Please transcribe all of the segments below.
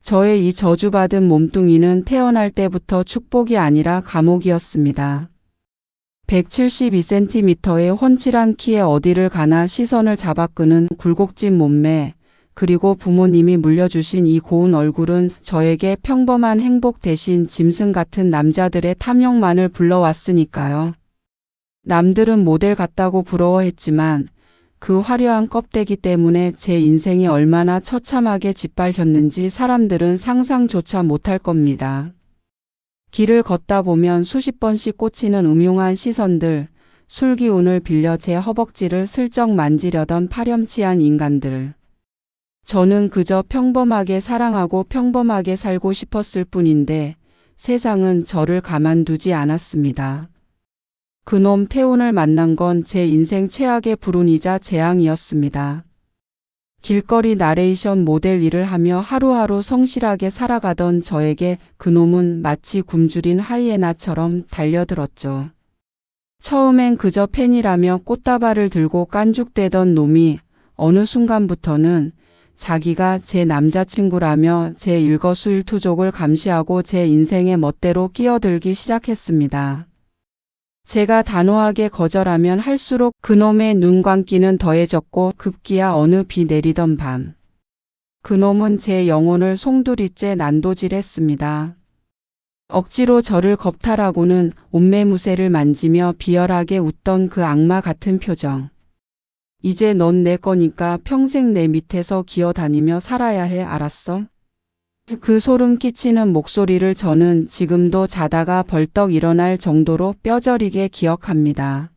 저의 이 저주받은 몸뚱이는 태어날 때부터 축복이 아니라 감옥이었습니다. 172cm의 훤칠한 키에 어디를 가나 시선을 잡아끄는 굴곡진 몸매, 그리고 부모님이 물려주신 이 고운 얼굴은 저에게 평범한 행복 대신 짐승 같은 남자들의 탐욕만을 불러왔으니까요. 남들은 모델 같다고 부러워했지만 그 화려한 껍데기 때문에 제 인생이 얼마나 처참하게 짓밟혔는지 사람들은 상상조차 못할 겁니다. 길을 걷다 보면 수십 번씩 꽂히는 음흉한 시선들, 술기운을 빌려 제 허벅지를 슬쩍 만지려던 파렴치한 인간들. 저는 그저 평범하게 사랑하고 평범하게 살고 싶었을 뿐인데 세상은 저를 가만두지 않았습니다. 그놈 태훈을 만난 건 제 인생 최악의 불운이자 재앙이었습니다. 길거리 나레이션 모델 일을 하며 하루하루 성실하게 살아가던 저에게 그놈은 마치 굶주린 하이에나처럼 달려들었죠. 처음엔 그저 팬이라며 꽃다발을 들고 깐죽대던 놈이 어느 순간부터는 자기가 제 남자친구라며 제 일거수일투족을 감시하고 제 인생의 멋대로 끼어들기 시작했습니다. 제가 단호하게 거절하면 할수록 그놈의 눈감기는 더해졌고 급기야 어느 비 내리던 밤. 그놈은 제 영혼을 송두리째 난도질했습니다. 억지로 저를 겁탈하고는 옷매무새를 만지며 비열하게 웃던 그 악마 같은 표정. 이제 넌 내 거니까 평생 내 밑에서 기어다니며 살아야 해, 알았어? 그 소름 끼치는 목소리를 저는 지금도 자다가 벌떡 일어날 정도로 뼈저리게 기억합니다.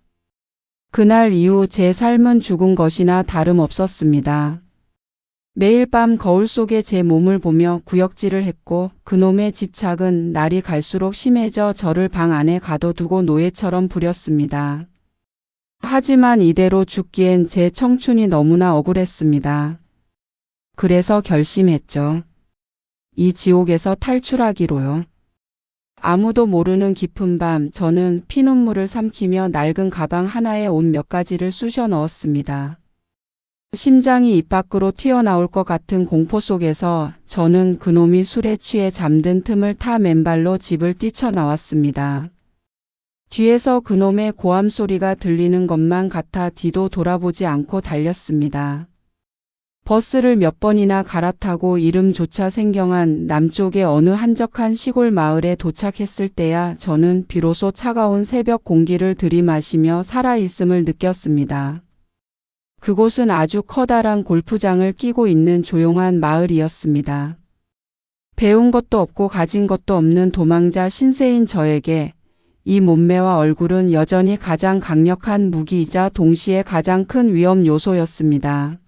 그날 이후 제 삶은 죽은 것이나 다름없었습니다. 매일 밤 거울 속에 제 몸을 보며 구역질을 했고 그놈의 집착은 날이 갈수록 심해져 저를 방 안에 가둬두고 노예처럼 부렸습니다. 하지만 이대로 죽기엔 제 청춘이 너무나 억울했습니다. 그래서 결심했죠. 이 지옥에서 탈출하기로요. 아무도 모르는 깊은 밤 저는 피눈물을 삼키며 낡은 가방 하나에 옷 몇 가지를 쑤셔 넣었습니다. 심장이 입 밖으로 튀어나올 것 같은 공포 속에서 저는 그놈이 술에 취해 잠든 틈을 타 맨발로 집을 뛰쳐나왔습니다. 뒤에서 그놈의 고함 소리가 들리는 것만 같아 뒤도 돌아보지 않고 달렸습니다. 버스를 몇 번이나 갈아타고 이름조차 생경한 남쪽의 어느 한적한 시골 마을에 도착했을 때야 저는 비로소 차가운 새벽 공기를 들이마시며 살아있음을 느꼈습니다. 그곳은 아주 커다란 골프장을 끼고 있는 조용한 마을이었습니다. 배운 것도 없고 가진 것도 없는 도망자 신세인 저에게 이 몸매와 얼굴은 여전히 가장 강력한 무기이자 동시에 가장 큰 위험 요소였습니다.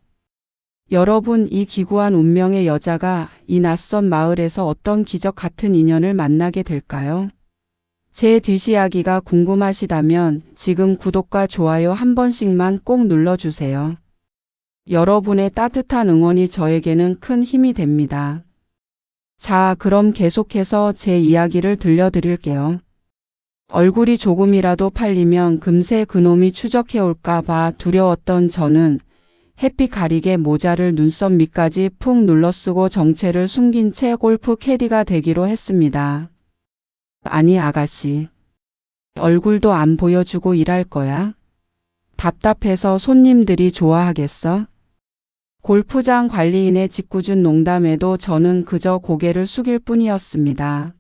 여러분, 이 기구한 운명의 여자가 이 낯선 마을에서 어떤 기적 같은 인연을 만나게 될까요? 제 뒷이야기가 궁금하시다면 지금 구독과 좋아요 한 번씩만 꼭 눌러주세요. 여러분의 따뜻한 응원이 저에게는 큰 힘이 됩니다. 자, 그럼 계속해서 제 이야기를 들려드릴게요. 얼굴이 조금이라도 팔리면 금세 그놈이 추적해올까 봐 두려웠던 저는 햇빛 가리개 모자를 눈썹 밑까지 푹 눌러쓰고 정체를 숨긴 채 골프 캐디가 되기로 했습니다. 아니 아가씨, 얼굴도 안 보여주고 일할 거야? 답답해서 손님들이 좋아하겠어? 골프장 관리인의 짓궂은 농담에도 저는 그저 고개를 숙일 뿐이었습니다.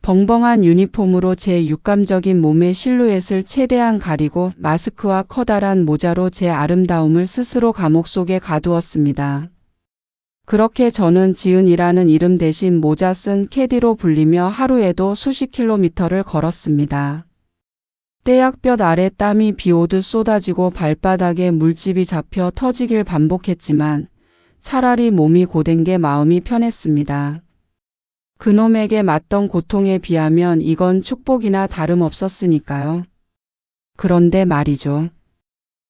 벙벙한 유니폼으로 제 육감적인 몸의 실루엣을 최대한 가리고 마스크와 커다란 모자로 제 아름다움을 스스로 감옥 속에 가두었습니다. 그렇게 저는 지은이라는 이름 대신 모자 쓴 캐디로 불리며 하루에도 수십 킬로미터를 걸었습니다. 떼약볕 아래 땀이 비오듯 쏟아지고 발바닥에 물집이 잡혀 터지길 반복했지만 차라리 몸이 고된 게 마음이 편했습니다. 그놈에게 맞던 고통에 비하면 이건 축복이나 다름없었으니까요. 그런데 말이죠.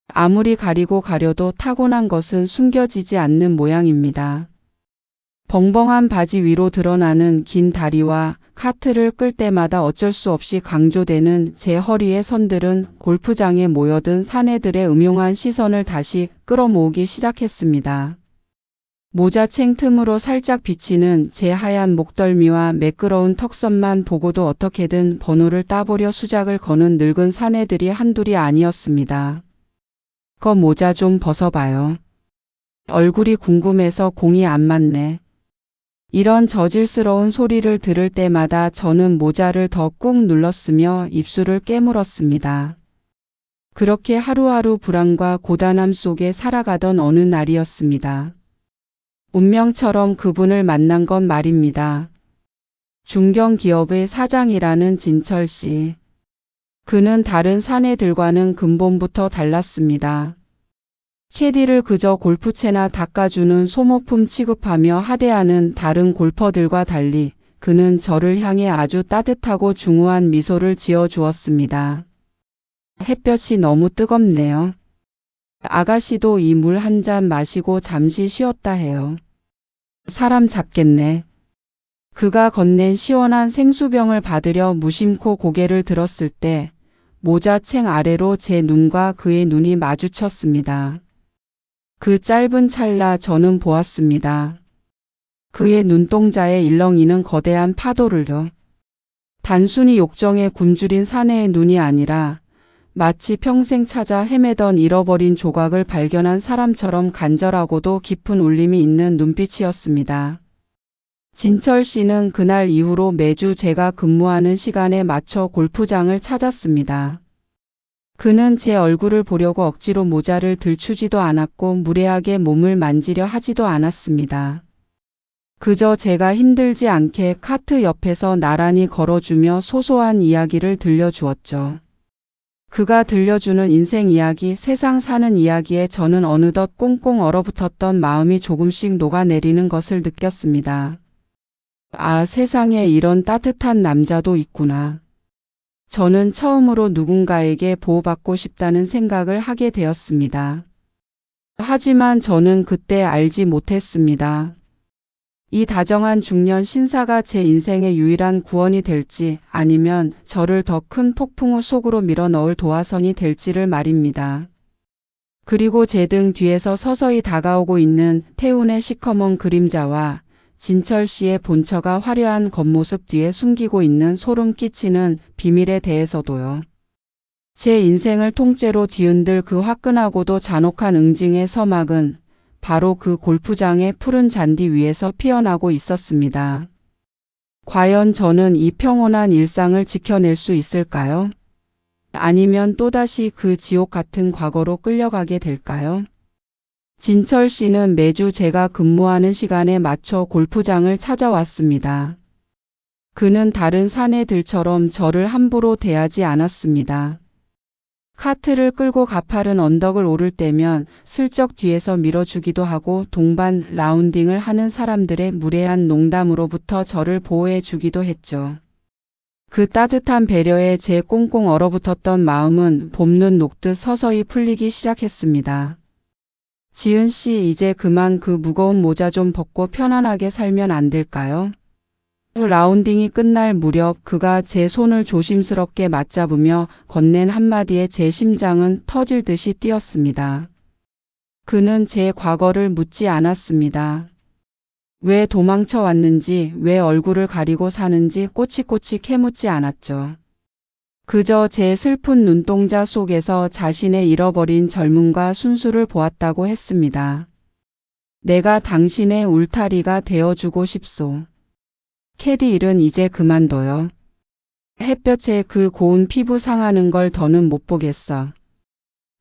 아무리 가리고 가려도 타고난 것은 숨겨지지 않는 모양입니다. 벙벙한 바지 위로 드러나는 긴 다리와 카트를 끌 때마다 어쩔 수 없이 강조되는 제 허리의 선들은 골프장에 모여든 사내들의 음흉한 시선을 다시 끌어모으기 시작했습니다. 모자챙 틈으로 살짝 비치는 제 하얀 목덜미와 매끄러운 턱선만 보고도 어떻게든 번호를 따보려 수작을 거는 늙은 사내들이 한둘이 아니었습니다. 거 모자 좀 벗어봐요. 얼굴이 궁금해서 공이 안 맞네. 이런 저질스러운 소리를 들을 때마다 저는 모자를 더 꾹 눌렀으며 입술을 깨물었습니다. 그렇게 하루하루 불안과 고단함 속에 살아가던 어느 날이었습니다. 운명처럼 그분을 만난 건 말입니다. 중견기업의 사장이라는 진철 씨. 그는 다른 사내들과는 근본부터 달랐습니다. 캐디를 그저 골프채나 닦아주는 소모품 취급하며 하대하는 다른 골퍼들과 달리 그는 저를 향해 아주 따뜻하고 중후한 미소를 지어주었습니다. 햇볕이 너무 뜨겁네요. 아가씨도 이 물 한 잔 마시고 잠시 쉬었다 해요. 사람 잡겠네. 그가 건넨 시원한 생수병을 받으려 무심코 고개를 들었을 때 모자챙 아래로 제 눈과 그의 눈이 마주쳤습니다. 그 짧은 찰나 저는 보았습니다. 그의 눈동자에 일렁이는 거대한 파도를요. 단순히 욕정에 굶주린 사내의 눈이 아니라 마치 평생 찾아 헤매던 잃어버린 조각을 발견한 사람처럼 간절하고도 깊은 울림이 있는 눈빛이었습니다. 진철 씨는 그날 이후로 매주 제가 근무하는 시간에 맞춰 골프장을 찾았습니다. 그는 제 얼굴을 보려고 억지로 모자를 들추지도 않았고 무례하게 몸을 만지려 하지도 않았습니다. 그저 제가 힘들지 않게 카트 옆에서 나란히 걸어주며 소소한 이야기를 들려주었죠. 그가 들려주는 인생 이야기, 세상 사는 이야기에 저는 어느덧 꽁꽁 얼어붙었던 마음이 조금씩 녹아내리는 것을 느꼈습니다. 아, 세상에 이런 따뜻한 남자도 있구나. 저는 처음으로 누군가에게 보호받고 싶다는 생각을 하게 되었습니다. 하지만 저는 그때 알지 못했습니다. 이 다정한 중년 신사가 제 인생의 유일한 구원이 될지 아니면 저를 더 큰 폭풍우 속으로 밀어넣을 도화선이 될지를 말입니다. 그리고 제 등 뒤에서 서서히 다가오고 있는 태운의 시커먼 그림자와 진철 씨의 본처가 화려한 겉모습 뒤에 숨기고 있는 소름 끼치는 비밀에 대해서도요. 제 인생을 통째로 뒤흔들 그 화끈하고도 잔혹한 응징의 서막은 바로 그 골프장의 푸른 잔디 위에서 피어나고 있었습니다. 과연 저는 이 평온한 일상을 지켜낼 수 있을까요? 아니면 또다시 그 지옥 같은 과거로 끌려가게 될까요? 진철 씨는 매주 제가 근무하는 시간에 맞춰 골프장을 찾아왔습니다. 그는 다른 사내들처럼 저를 함부로 대하지 않았습니다. 카트를 끌고 가파른 언덕을 오를 때면 슬쩍 뒤에서 밀어주기도 하고 동반 라운딩을 하는 사람들의 무례한 농담으로부터 저를 보호해 주기도 했죠. 그 따뜻한 배려에 제 꽁꽁 얼어붙었던 마음은 봄눈 녹듯 서서히 풀리기 시작했습니다. 지은 씨, 이제 그만 그 무거운 모자 좀 벗고 편안하게 살면 안 될까요? 라운딩이 끝날 무렵 그가 제 손을 조심스럽게 맞잡으며 건넨 한마디에 제 심장은 터질 듯이 뛰었습니다. 그는 제 과거를 묻지 않았습니다. 왜 도망쳐 왔는지, 왜 얼굴을 가리고 사는지 꼬치꼬치 캐묻지 않았죠. 그저 제 슬픈 눈동자 속에서 자신의 잃어버린 젊음과 순수를 보았다고 했습니다. 내가 당신의 울타리가 되어주고 싶소. 캐디 일은 이제 그만둬요. 햇볕에 그 고운 피부 상하는 걸 더는 못 보겠어.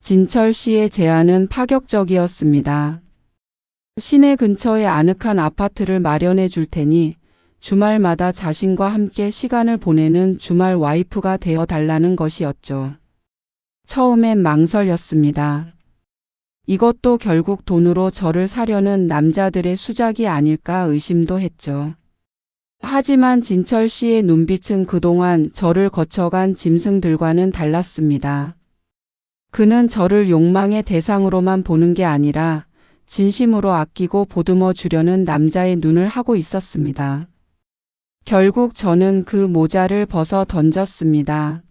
진철 씨의 제안은 파격적이었습니다. 시내 근처에 아늑한 아파트를 마련해 줄 테니 주말마다 자신과 함께 시간을 보내는 주말 와이프가 되어 달라는 것이었죠. 처음엔 망설였습니다. 이것도 결국 돈으로 저를 사려는 남자들의 수작이 아닐까 의심도 했죠. 하지만 진철 씨의 눈빛은 그동안 저를 거쳐간 짐승들과는 달랐습니다. 그는 저를 욕망의 대상으로만 보는 게 아니라 진심으로 아끼고 보듬어 주려는 남자의 눈을 하고 있었습니다. 결국 저는 그 모자를 벗어 던졌습니다.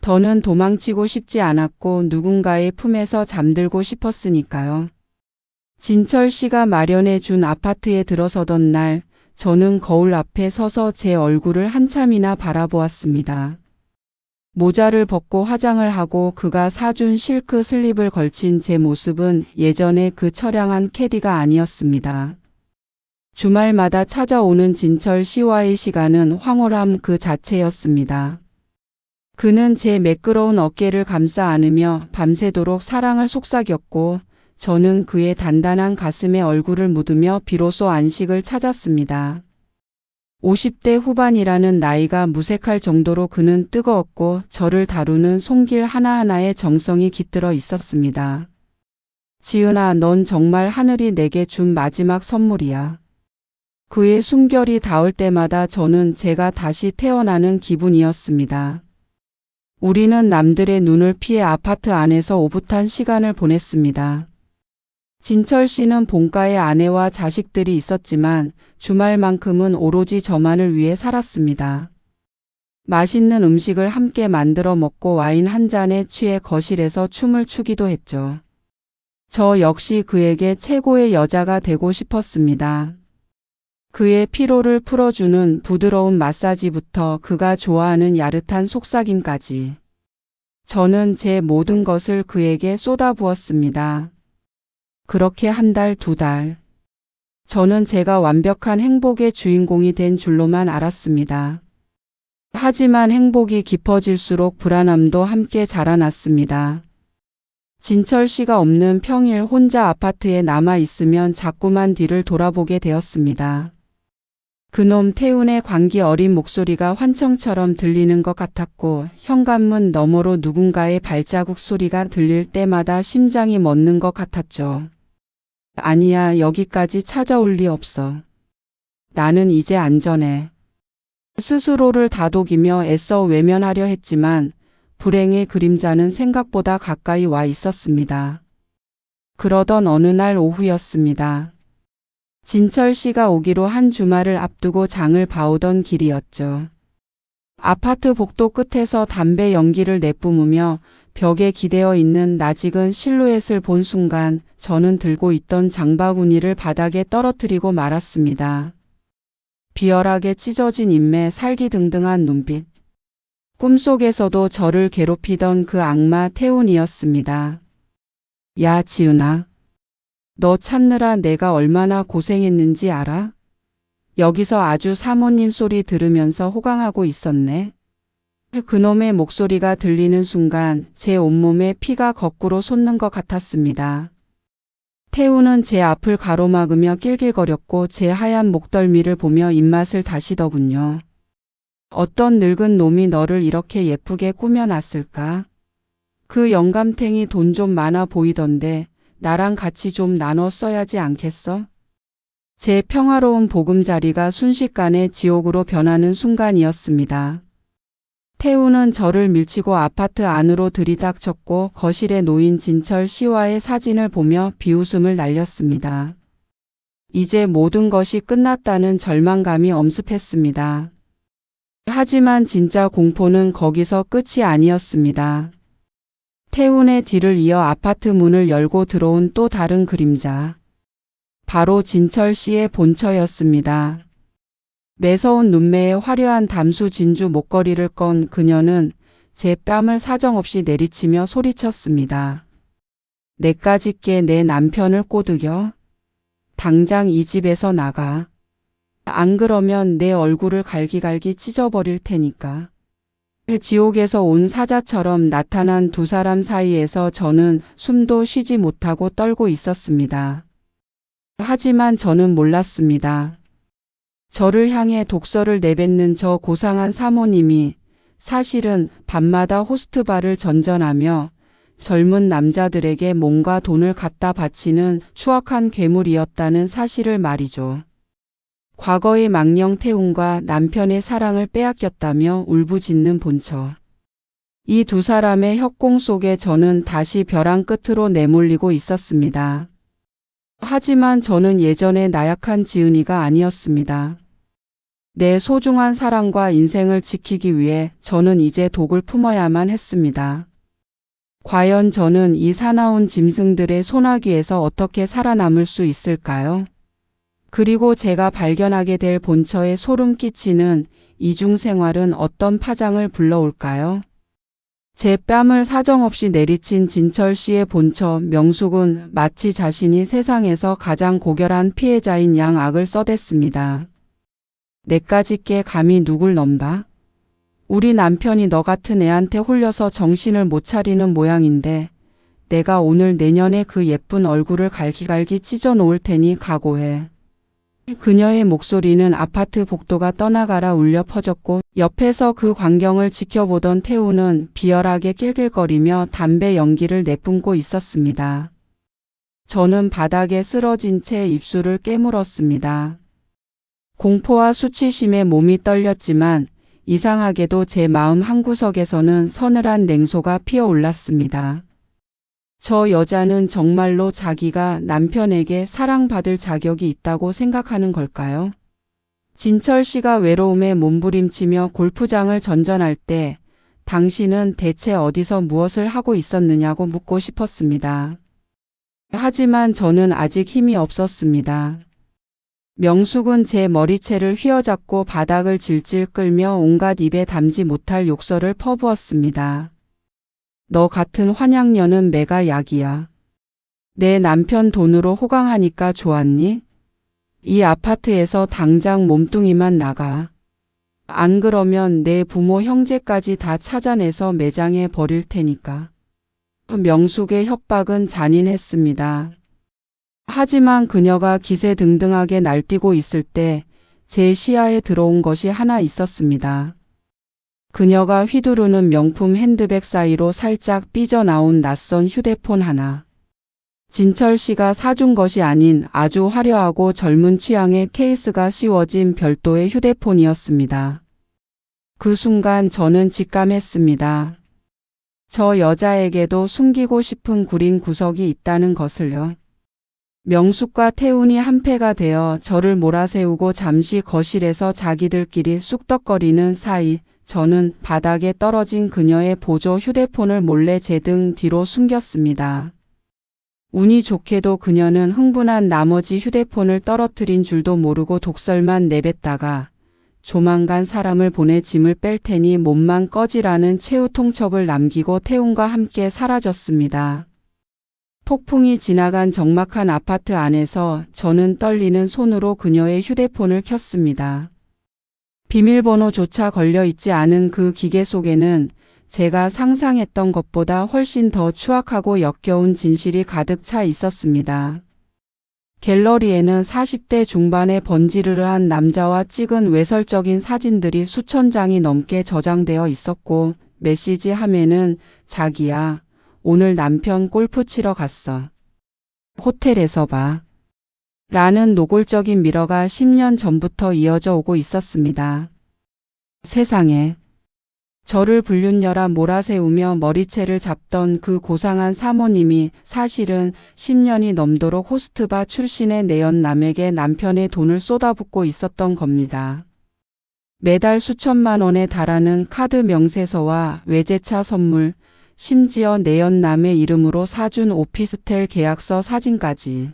더는 도망치고 싶지 않았고 누군가의 품에서 잠들고 싶었으니까요. 진철 씨가 마련해 준 아파트에 들어서던 날, 저는 거울 앞에 서서 제 얼굴을 한참이나 바라보았습니다. 모자를 벗고 화장을 하고 그가 사준 실크 슬립을 걸친 제 모습은 예전의 그 처량한 캐디가 아니었습니다. 주말마다 찾아오는 진철 씨와의 시간은 황홀함 그 자체였습니다. 그는 제 매끄러운 어깨를 감싸 안으며 밤새도록 사랑을 속삭였고 저는 그의 단단한 가슴에 얼굴을 묻으며 비로소 안식을 찾았습니다. 50대 후반이라는 나이가 무색할 정도로 그는 뜨거웠고 저를 다루는 손길 하나하나에 정성이 깃들어 있었습니다. 지은아, 넌 정말 하늘이 내게 준 마지막 선물이야. 그의 숨결이 닿을 때마다 저는 제가 다시 태어나는 기분이었습니다. 우리는 남들의 눈을 피해 아파트 안에서 오붓한 시간을 보냈습니다. 진철 씨는 본가에 아내와 자식들이 있었지만 주말만큼은 오로지 저만을 위해 살았습니다. 맛있는 음식을 함께 만들어 먹고 와인 한 잔에 취해 거실에서 춤을 추기도 했죠. 저 역시 그에게 최고의 여자가 되고 싶었습니다. 그의 피로를 풀어주는 부드러운 마사지부터 그가 좋아하는 야릇한 속삭임까지. 저는 제 모든 것을 그에게 쏟아부었습니다. 그렇게 한 달, 두 달. 저는 제가 완벽한 행복의 주인공이 된 줄로만 알았습니다. 하지만 행복이 깊어질수록 불안함도 함께 자라났습니다. 진철 씨가 없는 평일 혼자 아파트에 남아 있으면 자꾸만 뒤를 돌아보게 되었습니다. 그놈 태훈의 광기 어린 목소리가 환청처럼 들리는 것 같았고 현관문 너머로 누군가의 발자국 소리가 들릴 때마다 심장이 멎는 것 같았죠. 아니야, 여기까지 찾아올 리 없어. 나는 이제 안전해. 스스로를 다독이며 애써 외면하려 했지만 불행의 그림자는 생각보다 가까이 와 있었습니다. 그러던 어느 날 오후였습니다. 진철 씨가 오기로 한 주말을 앞두고 장을 봐오던 길이었죠. 아파트 복도 끝에서 담배 연기를 내뿜으며 벽에 기대어 있는 낯익은 실루엣을 본 순간 저는 들고 있던 장바구니를 바닥에 떨어뜨리고 말았습니다. 비열하게 찢어진 인매, 살기등등한 눈빛. 꿈속에서도 저를 괴롭히던 그 악마 태훈이었습니다. 야, 지은아. 너 찾느라 내가 얼마나 고생했는지 알아? 여기서 아주 사모님 소리 들으면서 호강하고 있었네. 그놈의 목소리가 들리는 순간 제 온몸에 피가 거꾸로 솟는 것 같았습니다. 태우는 제 앞을 가로막으며 낄낄거렸고 제 하얀 목덜미를 보며 입맛을 다시더군요. 어떤 늙은 놈이 너를 이렇게 예쁘게 꾸며놨을까? 그 영감탱이 돈 좀 많아 보이던데 나랑 같이 좀 나눠 써야지 않겠어? 제 평화로운 보금자리가 순식간에 지옥으로 변하는 순간이었습니다. 태우는 저를 밀치고 아파트 안으로 들이닥쳤고 거실에 놓인 진철 씨와의 사진을 보며 비웃음을 날렸습니다. 이제 모든 것이 끝났다는 절망감이 엄습했습니다. 하지만 진짜 공포는 거기서 끝이 아니었습니다. 태훈의 뒤를 이어 아파트 문을 열고 들어온 또 다른 그림자. 바로 진철 씨의 본처였습니다. 매서운 눈매에 화려한 담수 진주 목걸이를 건 그녀는 제 뺨을 사정없이 내리치며 소리쳤습니다. 내까짓 게 내 남편을 꼬드겨? 당장 이 집에서 나가. 안 그러면 내 얼굴을 갈기갈기 찢어버릴 테니까. 지옥에서 온 사자처럼 나타난 두 사람 사이에서 저는 숨도 쉬지 못하고 떨고 있었습니다. 하지만 저는 몰랐습니다. 저를 향해 독서를 내뱉는 저 고상한 사모님이 사실은 밤마다 호스트바를 전전하며 젊은 남자들에게 몸과 돈을 갖다 바치는 추악한 괴물이었다는 사실을 말이죠. 과거의 망령 태훈과 남편의 사랑을 빼앗겼다며 울부짖는 본처. 이 두 사람의 협공 속에 저는 다시 벼랑 끝으로 내몰리고 있었습니다. 하지만 저는 예전의 나약한 지은이가 아니었습니다. 내 소중한 사랑과 인생을 지키기 위해 저는 이제 독을 품어야만 했습니다. 과연 저는 이 사나운 짐승들의 소나기에서 어떻게 살아남을 수 있을까요? 그리고 제가 발견하게 될 본처에 소름 끼치는 이중 생활은 어떤 파장을 불러올까요? 제 뺨을 사정없이 내리친 진철 씨의 본처 명숙은 마치 자신이 세상에서 가장 고결한 피해자인 양 악을 써댔습니다. 내까지 게 감히 누굴 넘봐? 우리 남편이 너 같은 애한테 홀려서 정신을 못 차리는 모양인데 내가 오늘 내년에 그 예쁜 얼굴을 갈기갈기 찢어 놓을 테니 각오해. 그녀의 목소리는 아파트 복도가 떠나가라 울려 퍼졌고 옆에서 그 광경을 지켜보던 태우는 비열하게 낄낄거리며 담배 연기를 내뿜고 있었습니다. 저는 바닥에 쓰러진 채 입술을 깨물었습니다. 공포와 수치심에 몸이 떨렸지만 이상하게도 제 마음 한구석에서는 서늘한 냉소가 피어올랐습니다. 저 여자는 정말로 자기가 남편에게 사랑받을 자격이 있다고 생각하는 걸까요? 진철 씨가 외로움에 몸부림치며 골프장을 전전할 때 당신은 대체 어디서 무엇을 하고 있었느냐고 묻고 싶었습니다. 하지만 저는 아직 힘이 없었습니다. 명숙은 제 머리채를 휘어잡고 바닥을 질질 끌며 온갖 입에 담지 못할 욕설을 퍼부었습니다. 너 같은 환양녀는 매가 약이야. 내 남편 돈으로 호강하니까 좋았니? 이 아파트에서 당장 몸뚱이만 나가. 안 그러면 내 부모 형제까지 다 찾아내서 매장에 버릴 테니까. 명숙의 협박은 잔인했습니다. 하지만 그녀가 기세등등하게 날뛰고 있을 때 제 시야에 들어온 것이 하나 있었습니다. 그녀가 휘두르는 명품 핸드백 사이로 살짝 삐져나온 낯선 휴대폰 하나. 진철 씨가 사준 것이 아닌 아주 화려하고 젊은 취향의 케이스가 씌워진 별도의 휴대폰이었습니다. 그 순간 저는 직감했습니다. 저 여자에게도 숨기고 싶은 구린 구석이 있다는 것을요. 명숙과 태훈이 한패가 되어 저를 몰아세우고 잠시 거실에서 자기들끼리 쑥덕거리는 사이 저는 바닥에 떨어진 그녀의 보조 휴대폰을 몰래 제 등 뒤로 숨겼습니다. 운이 좋게도 그녀는 흥분한 나머지 휴대폰을 떨어뜨린 줄도 모르고 독설만 내뱉다가 조만간 사람을 보내 짐을 뺄 테니 몸만 꺼지라는 최후 통첩을 남기고 태훈과 함께 사라졌습니다. 폭풍이 지나간 적막한 아파트 안에서 저는 떨리는 손으로 그녀의 휴대폰을 켰습니다. 비밀번호조차 걸려있지 않은 그 기계 속에는 제가 상상했던 것보다 훨씬 더 추악하고 역겨운 진실이 가득 차 있었습니다. 갤러리에는 40대 중반의 번지르르한 남자와 찍은 외설적인 사진들이 수천 장이 넘게 저장되어 있었고 메시지 함에는 자기야, 오늘 남편 골프 치러 갔어. 호텔에서 봐. 라는 노골적인 미러가 10년 전부터 이어져 오고 있었습니다. 세상에. 저를 불륜녀라 몰아세우며 머리채를 잡던 그 고상한 사모님이 사실은 10년이 넘도록 호스트바 출신의 내연남에게 남편의 돈을 쏟아붓고 있었던 겁니다. 매달 수천만 원에 달하는 카드 명세서와 외제차 선물, 심지어 내연남의 이름으로 사준 오피스텔 계약서 사진까지.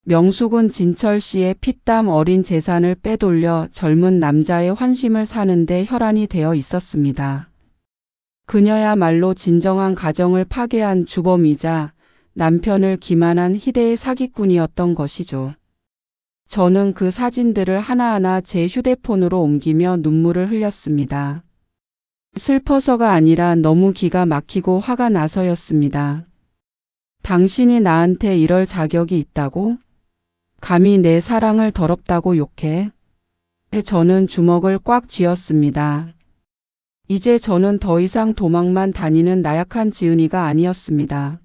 명숙은 진철 씨의 피땀 어린 재산을 빼돌려 젊은 남자의 환심을 사는데 혈안이 되어 있었습니다. 그녀야말로 진정한 가정을 파괴한 주범이자 남편을 기만한 희대의 사기꾼이었던 것이죠. 저는 그 사진들을 하나하나 제 휴대폰으로 옮기며 눈물을 흘렸습니다. 슬퍼서가 아니라 너무 기가 막히고 화가 나서였습니다. 당신이 나한테 이럴 자격이 있다고? 감히 내 사랑을 더럽다고 욕해? 저는 주먹을 꽉 쥐었습니다. 이제 저는 더 이상 도망만 다니는 나약한 지은이가 아니었습니다.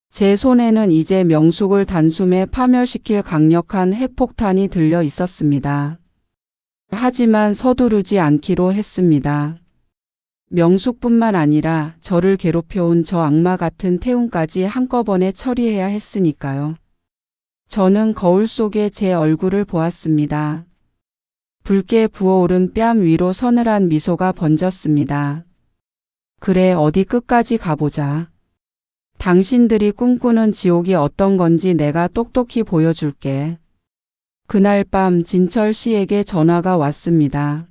제 손에는 이제 명숙을 단숨에 파멸시킬 강력한 핵폭탄이 들려 있었습니다. 하지만 서두르지 않기로 했습니다. 명숙뿐만 아니라 저를 괴롭혀온 저 악마 같은 태훈까지 한꺼번에 처리해야 했으니까요. 저는 거울 속에 제 얼굴을 보았습니다. 붉게 부어오른 뺨 위로 서늘한 미소가 번졌습니다. 그래, 어디 끝까지 가보자. 당신들이 꿈꾸는 지옥이 어떤 건지 내가 똑똑히 보여줄게. 그날 밤 진철 씨에게 전화가 왔습니다.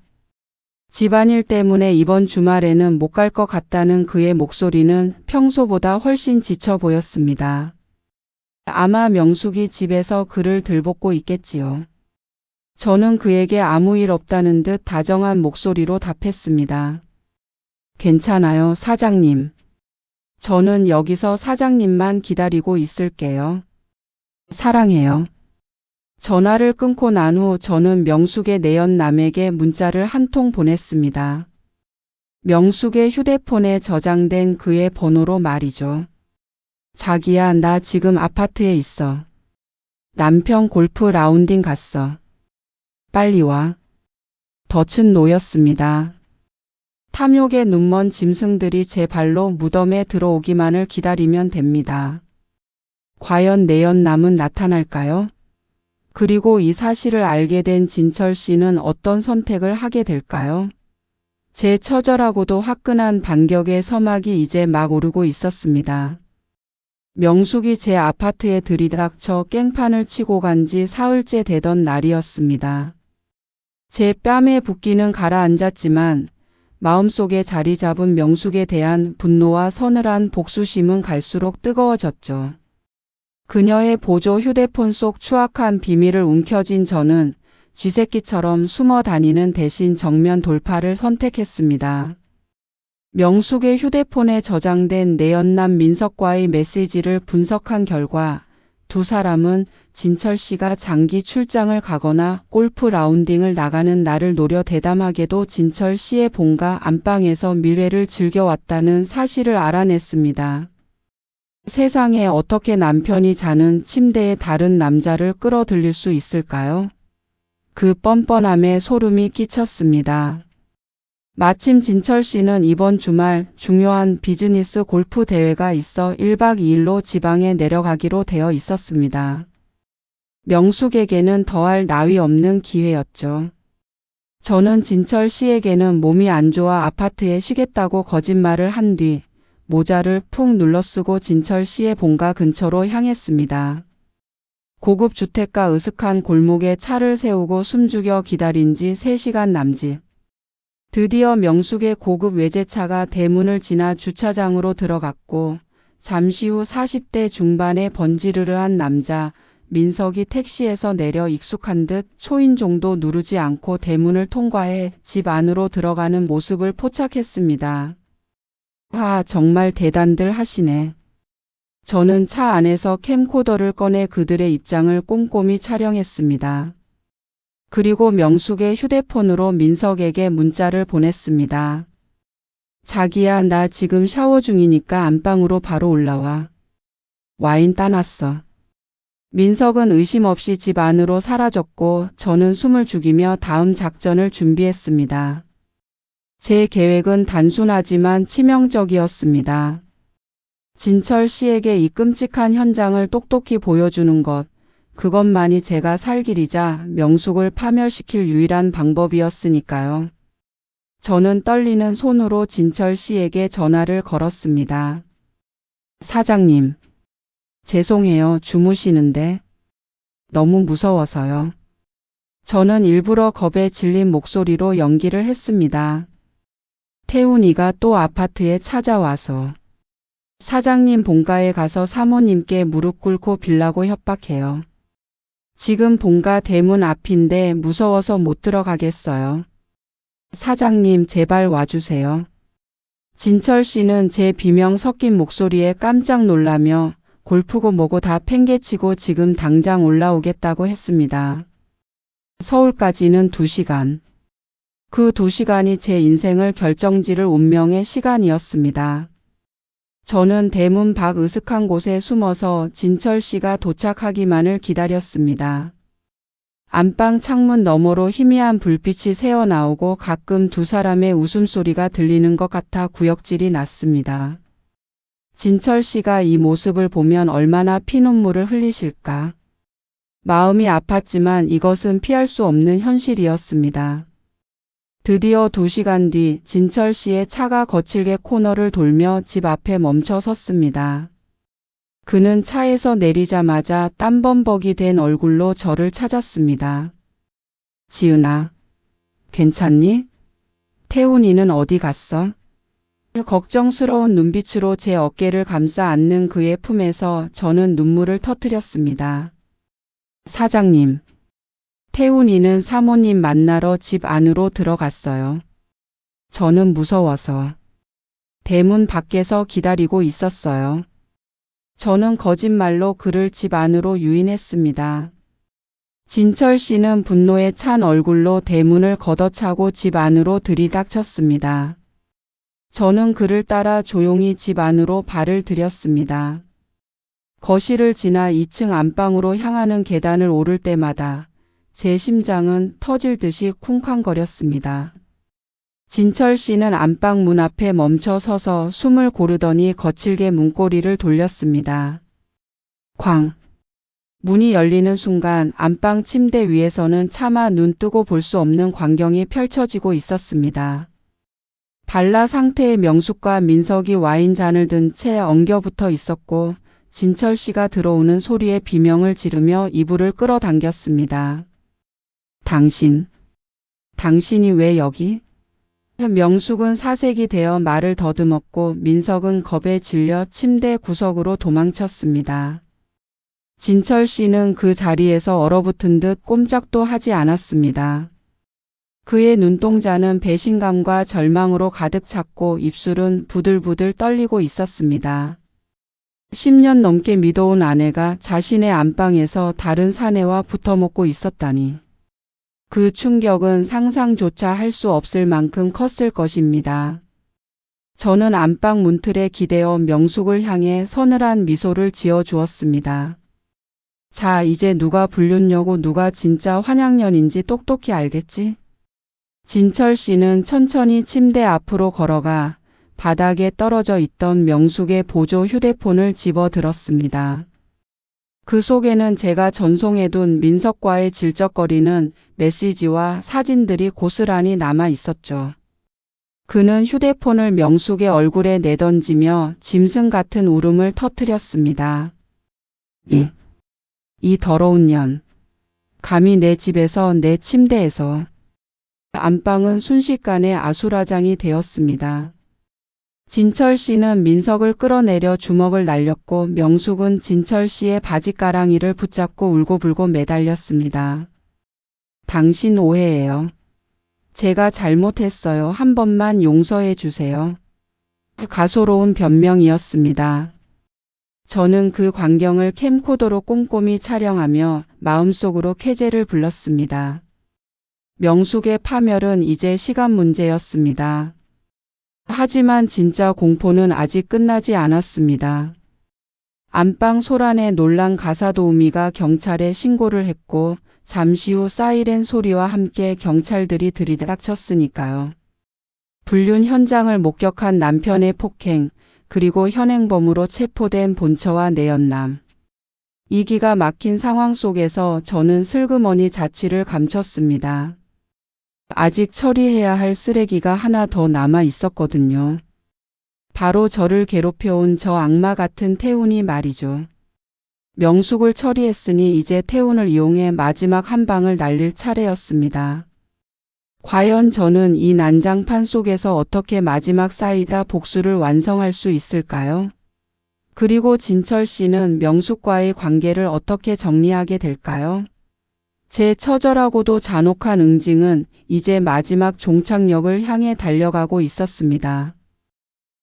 집안일 때문에 이번 주말에는 못 갈 것 같다는 그의 목소리는 평소보다 훨씬 지쳐 보였습니다. 아마 명숙이 집에서 그를 들볶고 있겠지요. 저는 그에게 아무 일 없다는 듯 다정한 목소리로 답했습니다. 괜찮아요, 사장님. 저는 여기서 사장님만 기다리고 있을게요. 사랑해요. 전화를 끊고 난 후 저는 명숙의 내연남에게 문자를 한 통 보냈습니다. 명숙의 휴대폰에 저장된 그의 번호로 말이죠. 자기야, 나 지금 아파트에 있어. 남편 골프 라운딩 갔어. 빨리 와. 덫은 놓였습니다. 탐욕의 눈먼 짐승들이 제 발로 무덤에 들어오기만을 기다리면 됩니다. 과연 내연남은 나타날까요? 그리고 이 사실을 알게 된 진철 씨는 어떤 선택을 하게 될까요? 제 처절하고도 화끈한 반격의 서막이 이제 막 오르고 있었습니다. 명숙이 제 아파트에 들이닥쳐 깽판을 치고 간 지 사흘째 되던 날이었습니다. 제 뺨에 붓기는 가라앉았지만 마음속에 자리 잡은 명숙에 대한 분노와 서늘한 복수심은 갈수록 뜨거워졌죠. 그녀의 보조 휴대폰 속 추악한 비밀을 움켜쥔 저는 쥐새끼처럼 숨어 다니는 대신 정면 돌파를 선택했습니다. 명숙의 휴대폰에 저장된 내연남 민석과의 메시지를 분석한 결과 두 사람은 진철 씨가 장기 출장을 가거나 골프 라운딩을 나가는 날을 노려 대담하게도 진철 씨의 본가 안방에서 밀회를 즐겨왔다는 사실을 알아냈습니다. 세상에 어떻게 남편이 자는 침대에 다른 남자를 끌어들일 수 있을까요? 그 뻔뻔함에 소름이 끼쳤습니다. 마침 진철 씨는 이번 주말 중요한 비즈니스 골프 대회가 있어 1박 2일로 지방에 내려가기로 되어 있었습니다. 명숙에게는 더할 나위 없는 기회였죠. 저는 진철 씨에게는 몸이 안 좋아 아파트에 쉬겠다고 거짓말을 한 뒤 모자를 푹 눌러쓰고 진철 씨의 본가 근처로 향했습니다. 고급 주택가 으슥한 골목에 차를 세우고 숨죽여 기다린 지 3시간 남짓. 드디어 명숙의 고급 외제차가 대문을 지나 주차장으로 들어갔고 잠시 후 40대 중반의 번지르르한 남자 민석이 택시에서 내려 익숙한 듯 초인종도 누르지 않고 대문을 통과해 집 안으로 들어가는 모습을 포착했습니다. 와, 정말 대단들 하시네. 저는 차 안에서 캠코더를 꺼내 그들의 입장을 꼼꼼히 촬영했습니다. 그리고 명숙의 휴대폰으로 민석에게 문자를 보냈습니다. 자기야, 나 지금 샤워 중이니까 안방으로 바로 올라와. 와인 따놨어. 민석은 의심 없이 집 안으로 사라졌고 저는 숨을 죽이며 다음 작전을 준비했습니다. 제 계획은 단순하지만 치명적이었습니다. 진철 씨에게 이 끔찍한 현장을 똑똑히 보여주는 것, 그것만이 제가 살 길이자 명숙을 파멸시킬 유일한 방법이었으니까요. 저는 떨리는 손으로 진철 씨에게 전화를 걸었습니다. 사장님, 죄송해요. 주무시는데. 너무 무서워서요. 저는 일부러 겁에 질린 목소리로 연기를 했습니다. 태훈이가 또 아파트에 찾아와서 사장님 본가에 가서 사모님께 무릎 꿇고 빌라고 협박해요. 지금 본가 대문 앞인데 무서워서 못 들어가겠어요. 사장님, 제발 와주세요. 진철 씨는 제 비명 섞인 목소리에 깜짝 놀라며 골프고 뭐고 다 팽개치고 지금 당장 올라오겠다고 했습니다. 서울까지는 2시간. 그 2시간이 제 인생을 결정지을 운명의 시간이었습니다. 저는 대문 밖 으슥한 곳에 숨어서 진철 씨가 도착하기만을 기다렸습니다. 안방 창문 너머로 희미한 불빛이 새어나오고 가끔 두 사람의 웃음소리가 들리는 것 같아 구역질이 났습니다. 진철 씨가 이 모습을 보면 얼마나 피눈물을 흘리실까. 마음이 아팠지만 이것은 피할 수 없는 현실이었습니다. 드디어 2시간 뒤 진철 씨의 차가 거칠게 코너를 돌며 집 앞에 멈춰 섰습니다. 그는 차에서 내리자마자 땀범벅이 된 얼굴로 저를 찾았습니다. 지은아, 괜찮니? 태훈이는 어디 갔어? 걱정스러운 눈빛으로 제 어깨를 감싸 안는 그의 품에서 저는 눈물을 터뜨렸습니다. 사장님, 태훈이는 사모님 만나러 집 안으로 들어갔어요. 저는 무서워서 대문 밖에서 기다리고 있었어요. 저는 거짓말로 그를 집 안으로 유인했습니다. 진철 씨는 분노에 찬 얼굴로 대문을 걷어차고 집 안으로 들이닥쳤습니다. 저는 그를 따라 조용히 집 안으로 발을 들였습니다. 거실을 지나 2층 안방으로 향하는 계단을 오를 때마다 제 심장은 터질 듯이 쿵쾅거렸습니다. 진철 씨는 안방 문 앞에 멈춰 서서 숨을 고르더니 거칠게 문고리를 돌렸습니다. 쾅! 문이 열리는 순간 안방 침대 위에서는 차마 눈 뜨고 볼 수 없는 광경이 펼쳐지고 있었습니다. 발라 상태의 명숙과 민석이 와인잔을 든 채 엉겨붙어 있었고 진철 씨가 들어오는 소리에 비명을 지르며 이불을 끌어당겼습니다. 당신이 왜 여기? 명숙은 사색이 되어 말을 더듬었고 민석은 겁에 질려 침대 구석으로 도망쳤습니다. 진철 씨는 그 자리에서 얼어붙은 듯 꼼짝도 하지 않았습니다. 그의 눈동자는 배신감과 절망으로 가득 찼고 입술은 부들부들 떨리고 있었습니다. 10년 넘게 믿어온 아내가 자신의 안방에서 다른 사내와 붙어먹고 있었다니. 그 충격은 상상조차 할 수 없을 만큼 컸을 것입니다. 저는 안방 문틀에 기대어 명숙을 향해 서늘한 미소를 지어주었습니다. 자, 이제 누가 불륜녀고 누가 진짜 환양년인지 똑똑히 알겠지? 진철 씨는 천천히 침대 앞으로 걸어가 바닥에 떨어져 있던 명숙의 보조 휴대폰을 집어들었습니다. 그 속에는 제가 전송해둔 민석과의 질적거리는 메시지와 사진들이 고스란히 남아 있었죠. 그는 휴대폰을 명숙의 얼굴에 내던지며 짐승 같은 울음을 터뜨렸습니다. 이 더러운 년. 감히 내 집에서 내 침대에서. 안방은 순식간에 아수라장이 되었습니다. 진철 씨는 민석을 끌어내려 주먹을 날렸고 명숙은 진철 씨의 바지가랑이를 붙잡고 울고불고 매달렸습니다. 당신 오해예요. 제가 잘못했어요. 한 번만 용서해 주세요. 가소로운 변명이었습니다. 저는 그 광경을 캠코더로 꼼꼼히 촬영하며 마음속으로 쾌재를 불렀습니다. 명숙의 파멸은 이제 시간 문제였습니다. 하지만 진짜 공포는 아직 끝나지 않았습니다. 안방 소란에 놀란 가사도우미가 경찰에 신고를 했고 잠시 후 사이렌 소리와 함께 경찰들이 들이닥쳤으니까요. 불륜 현장을 목격한 남편의 폭행, 그리고 현행범으로 체포된 본처와 내연남. 이 기가 막힌 상황 속에서 저는 슬그머니 자취를 감췄습니다. 아직 처리해야 할 쓰레기가 하나 더 남아 있었거든요. 바로 저를 괴롭혀온 저 악마 같은 태훈이 말이죠. 명숙을 처리했으니 이제 태훈을 이용해 마지막 한 방을 날릴 차례였습니다. 과연 저는 이 난장판 속에서 어떻게 마지막 사이다 복수를 완성할 수 있을까요? 그리고 진철 씨는 명숙과의 관계를 어떻게 정리하게 될까요? 제 처절하고도 잔혹한 응징은 이제 마지막 종착역을 향해 달려가고 있었습니다.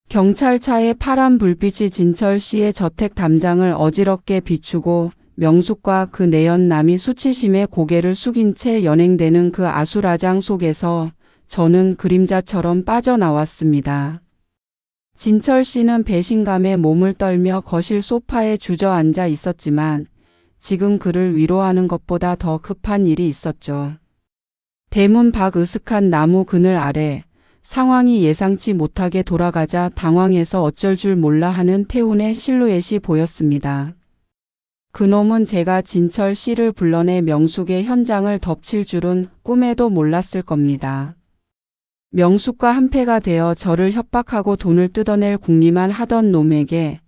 경찰차의 파란 불빛이 진철 씨의 저택 담장을 어지럽게 비추고 명숙과 그 내연남이 수치심에 고개를 숙인 채 연행되는 그 아수라장 속에서 저는 그림자처럼 빠져나왔습니다. 진철 씨는 배신감에 몸을 떨며 거실 소파에 주저앉아 있었지만 지금 그를 위로하는 것보다 더 급한 일이 있었죠. 대문 밖 으슥한 나무 그늘 아래 상황이 예상치 못하게 돌아가자 당황해서 어쩔 줄 몰라 하는 태훈의 실루엣이 보였습니다. 그놈은 제가 진철 씨를 불러내 명숙의 현장을 덮칠 줄은 꿈에도 몰랐을 겁니다. 명숙과 한패가 되어 저를 협박하고 돈을 뜯어낼 궁리만 하던 놈에게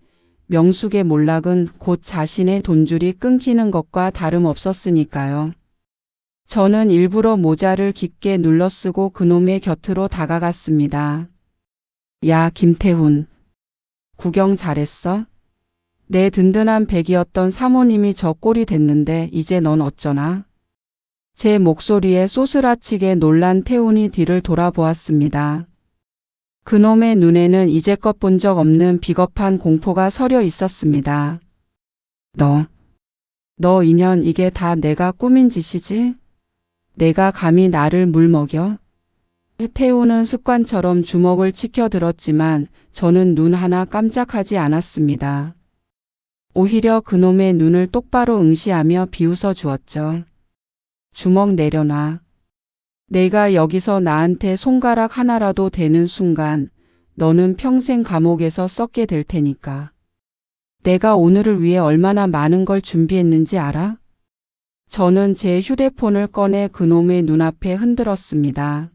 명숙의 몰락은 곧 자신의 돈줄이 끊기는 것과 다름없었으니까요. 저는 일부러 모자를 깊게 눌러쓰고 그놈의 곁으로 다가갔습니다. 야, 김태훈. 구경 잘했어? 내 든든한 백이었던 사모님이 저 꼴이 됐는데 이제 넌 어쩌나? 제 목소리에 쏘스라치게 놀란 태훈이 뒤를 돌아보았습니다. 그놈의 눈에는 이제껏 본 적 없는 비겁한 공포가 서려 있었습니다. 너 인연, 이게 다 내가 꾸민 짓이지? 내가 감히 나를 물먹여? 태훈은 습관처럼 주먹을 치켜들었지만 저는 눈 하나 깜짝하지 않았습니다. 오히려 그놈의 눈을 똑바로 응시하며 비웃어 주었죠. 주먹 내려놔. 내가 여기서 나한테 손가락 하나라도 대는 순간 너는 평생 감옥에서 썩게 될 테니까. 내가 오늘을 위해 얼마나 많은 걸 준비했는지 알아? 저는 제 휴대폰을 꺼내 그놈의 눈앞에 흔들었습니다.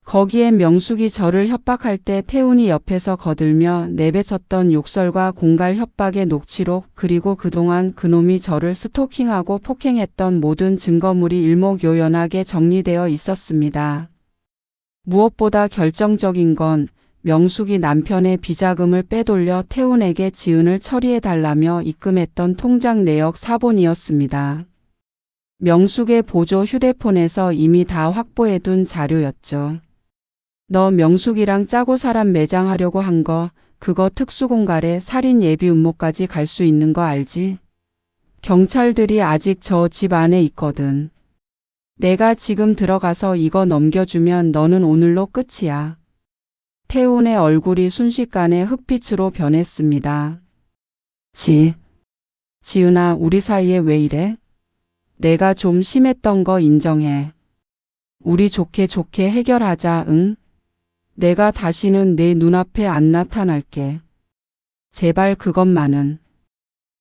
거기에 명숙이 저를 협박할 때 태훈이 옆에서 거들며 내뱉었던 욕설과 공갈 협박의 녹취록, 그리고 그동안 그놈이 저를 스토킹하고 폭행했던 모든 증거물이 일목요연하게 정리되어 있었습니다. 무엇보다 결정적인 건 명숙이 남편의 비자금을 빼돌려 태훈에게 지은을 처리해달라며 입금했던 통장 내역 사본이었습니다. 명숙의 보조 휴대폰에서 이미 다 확보해둔 자료였죠. 너 명숙이랑 짜고 사람 매장하려고 한 거, 그거 특수공갈에 살인 예비 음모까지 갈 수 있는 거 알지? 경찰들이 아직 저 집 안에 있거든. 내가 지금 들어가서 이거 넘겨주면 너는 오늘로 끝이야. 태훈의 얼굴이 순식간에 흑빛으로 변했습니다. 지은아, 우리 사이에 왜 이래? 내가 좀 심했던 거 인정해. 우리 좋게 해결하자, 응? 내가 다시는 내 눈앞에 안 나타날게. 제발 그것만은.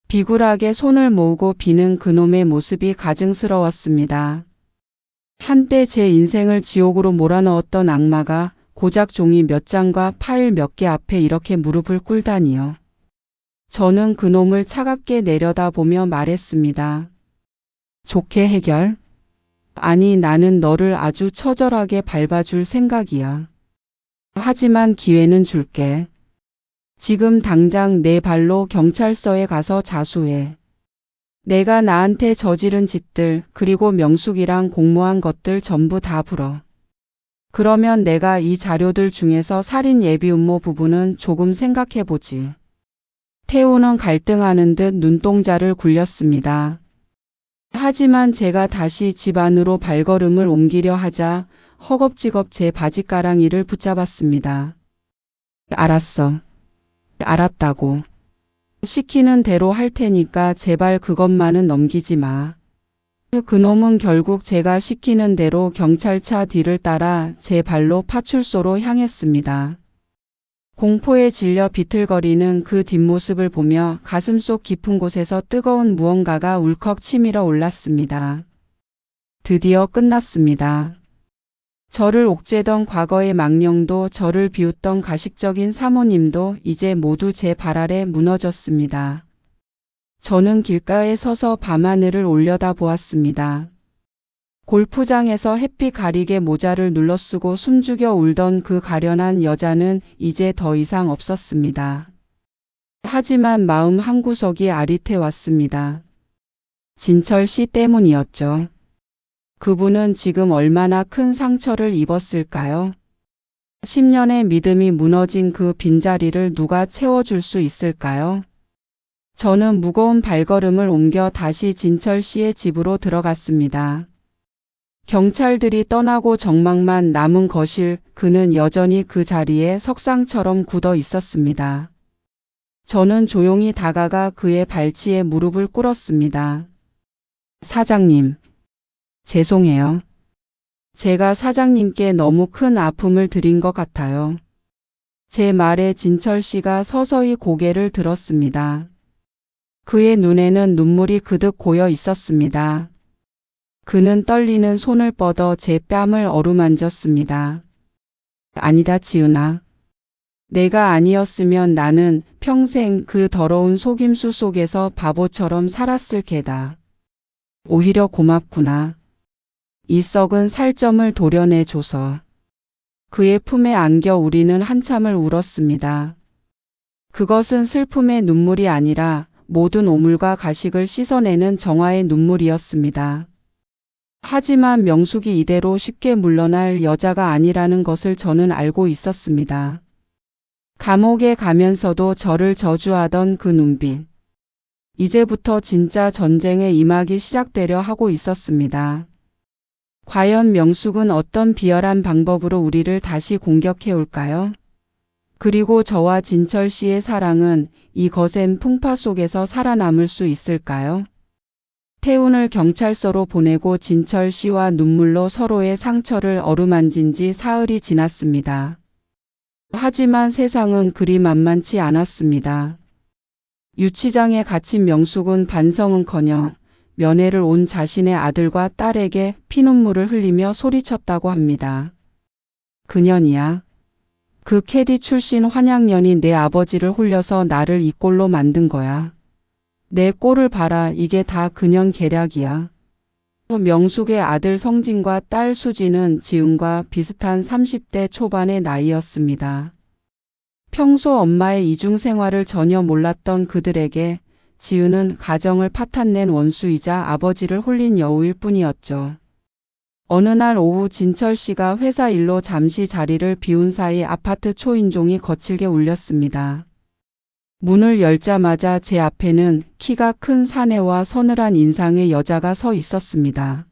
비굴하게 손을 모으고 비는 그놈의 모습이 가증스러웠습니다. 한때 제 인생을 지옥으로 몰아넣었던 악마가 고작 종이 몇 장과 파일 몇 개 앞에 이렇게 무릎을 꿇다니요. 저는 그놈을 차갑게 내려다보며 말했습니다. 좋게 해결? 아니, 나는 너를 아주 처절하게 밟아줄 생각이야. 하지만 기회는 줄게. 지금 당장 내 발로 경찰서에 가서 자수해. 내가 나한테 저지른 짓들, 그리고 명숙이랑 공모한 것들 전부 다 불어. 그러면 내가 이 자료들 중에서 살인 예비 음모 부분은 조금 생각해보지. 태훈은 갈등하는 듯 눈동자를 굴렸습니다. 하지만 제가 다시 집 안으로 발걸음을 옮기려 하자 허겁지겁 제 바지가랑이를 붙잡았습니다. 알았어. 알았다고. 시키는 대로 할 테니까 제발 그것만은 넘기지 마. 그놈은 결국 제가 시키는 대로 경찰차 뒤를 따라 제 발로 파출소로 향했습니다. 공포에 질려 비틀거리는 그 뒷모습을 보며 가슴속 깊은 곳에서 뜨거운 무언가가 울컥 치밀어 올랐습니다. 드디어 끝났습니다. 저를 옥죄던 과거의 망령도, 저를 비웃던 가식적인 사모님도 이제 모두 제 발 아래 무너졌습니다. 저는 길가에 서서 밤하늘을 올려다보았습니다. 골프장에서 햇빛 가리개 모자를 눌러쓰고 숨죽여 울던 그 가련한 여자는 이제 더 이상 없었습니다. 하지만 마음 한구석이 아릿해왔습니다. 진철 씨 때문이었죠. 그분은 지금 얼마나 큰 상처를 입었을까요? 10년의 믿음이 무너진 그 빈자리를 누가 채워줄 수 있을까요? 저는 무거운 발걸음을 옮겨 다시 진철 씨의 집으로 들어갔습니다. 경찰들이 떠나고 정막만 남은 거실, 그는 여전히 그 자리에 석상처럼 굳어 있었습니다. 저는 조용히 다가가 그의 발치에 무릎을 꿇었습니다. 사장님, 죄송해요. 제가 사장님께 너무 큰 아픔을 드린 것 같아요. 제 말에 진철 씨가 서서히 고개를 들었습니다. 그의 눈에는 눈물이 그득 고여 있었습니다. 그는 떨리는 손을 뻗어 제 뺨을 어루만졌습니다. 아니다, 지은아. 내가 아니었으면 나는 평생 그 더러운 속임수 속에서 바보처럼 살았을 게다. 오히려 고맙구나. 이 썩은 살점을 도려내줘서. 그의 품에 안겨 우리는 한참을 울었습니다. 그것은 슬픔의 눈물이 아니라 모든 오물과 가식을 씻어내는 정화의 눈물이었습니다. 하지만 명숙이 이대로 쉽게 물러날 여자가 아니라는 것을 저는 알고 있었습니다. 감옥에 가면서도 저를 저주하던 그 눈빛. 이제부터 진짜 전쟁의 임하기 시작되려 하고 있었습니다. 과연 명숙은 어떤 비열한 방법으로 우리를 다시 공격해 올까요? 그리고 저와 진철 씨의 사랑은 이 거센 풍파 속에서 살아남을 수 있을까요? 태훈을 경찰서로 보내고 진철 씨와 눈물로 서로의 상처를 어루만진 지 사흘이 지났습니다. 하지만 세상은 그리 만만치 않았습니다. 유치장에 갇힌 명숙은 반성은커녕 면회를 온 자신의 아들과 딸에게 피눈물을 흘리며 소리쳤다고 합니다. 그년이야. 그 캐디 출신 환양년이 내 아버지를 홀려서 나를 이 꼴로 만든 거야. 내 꼴을 봐라. 이게 다 그년 계략이야. 명숙의 아들 성진과 딸 수지는 지은과 비슷한 30대 초반의 나이였습니다. 평소 엄마의 이중 생활을 전혀 몰랐던 그들에게 지은은 가정을 파탄낸 원수이자 아버지를 홀린 여우일 뿐이었죠. 어느 날 오후 진철 씨가 회사 일로 잠시 자리를 비운 사이 아파트 초인종이 거칠게 울렸습니다. 문을 열자마자 제 앞에는 키가 큰 사내와 서늘한 인상의 여자가 서 있었습니다.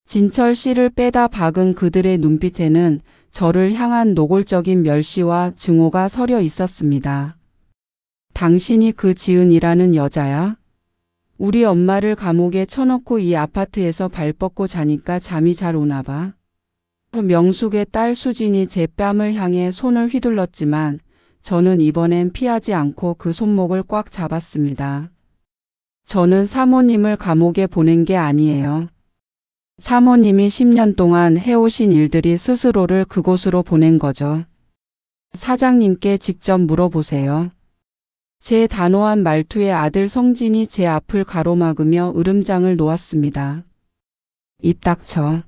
진철 씨를 빼다 박은 그들의 눈빛에는 저를 향한 노골적인 멸시와 증오가 서려 있었습니다. 당신이 그 지은이라는 여자야? 우리 엄마를 감옥에 쳐넣고 이 아파트에서 발 뻗고 자니까 잠이 잘 오나 봐. 명숙의 딸 수진이 제 뺨을 향해 손을 휘둘렀지만 저는 이번엔 피하지 않고 그 손목을 꽉 잡았습니다. 저는 사모님을 감옥에 보낸 게 아니에요. 사모님이 10년 동안 해오신 일들이 스스로를 그곳으로 보낸 거죠. 사장님께 직접 물어보세요. 제 단호한 말투에 아들 성진이 제 앞을 가로막으며 으름장을 놓았습니다. 입 닥쳐.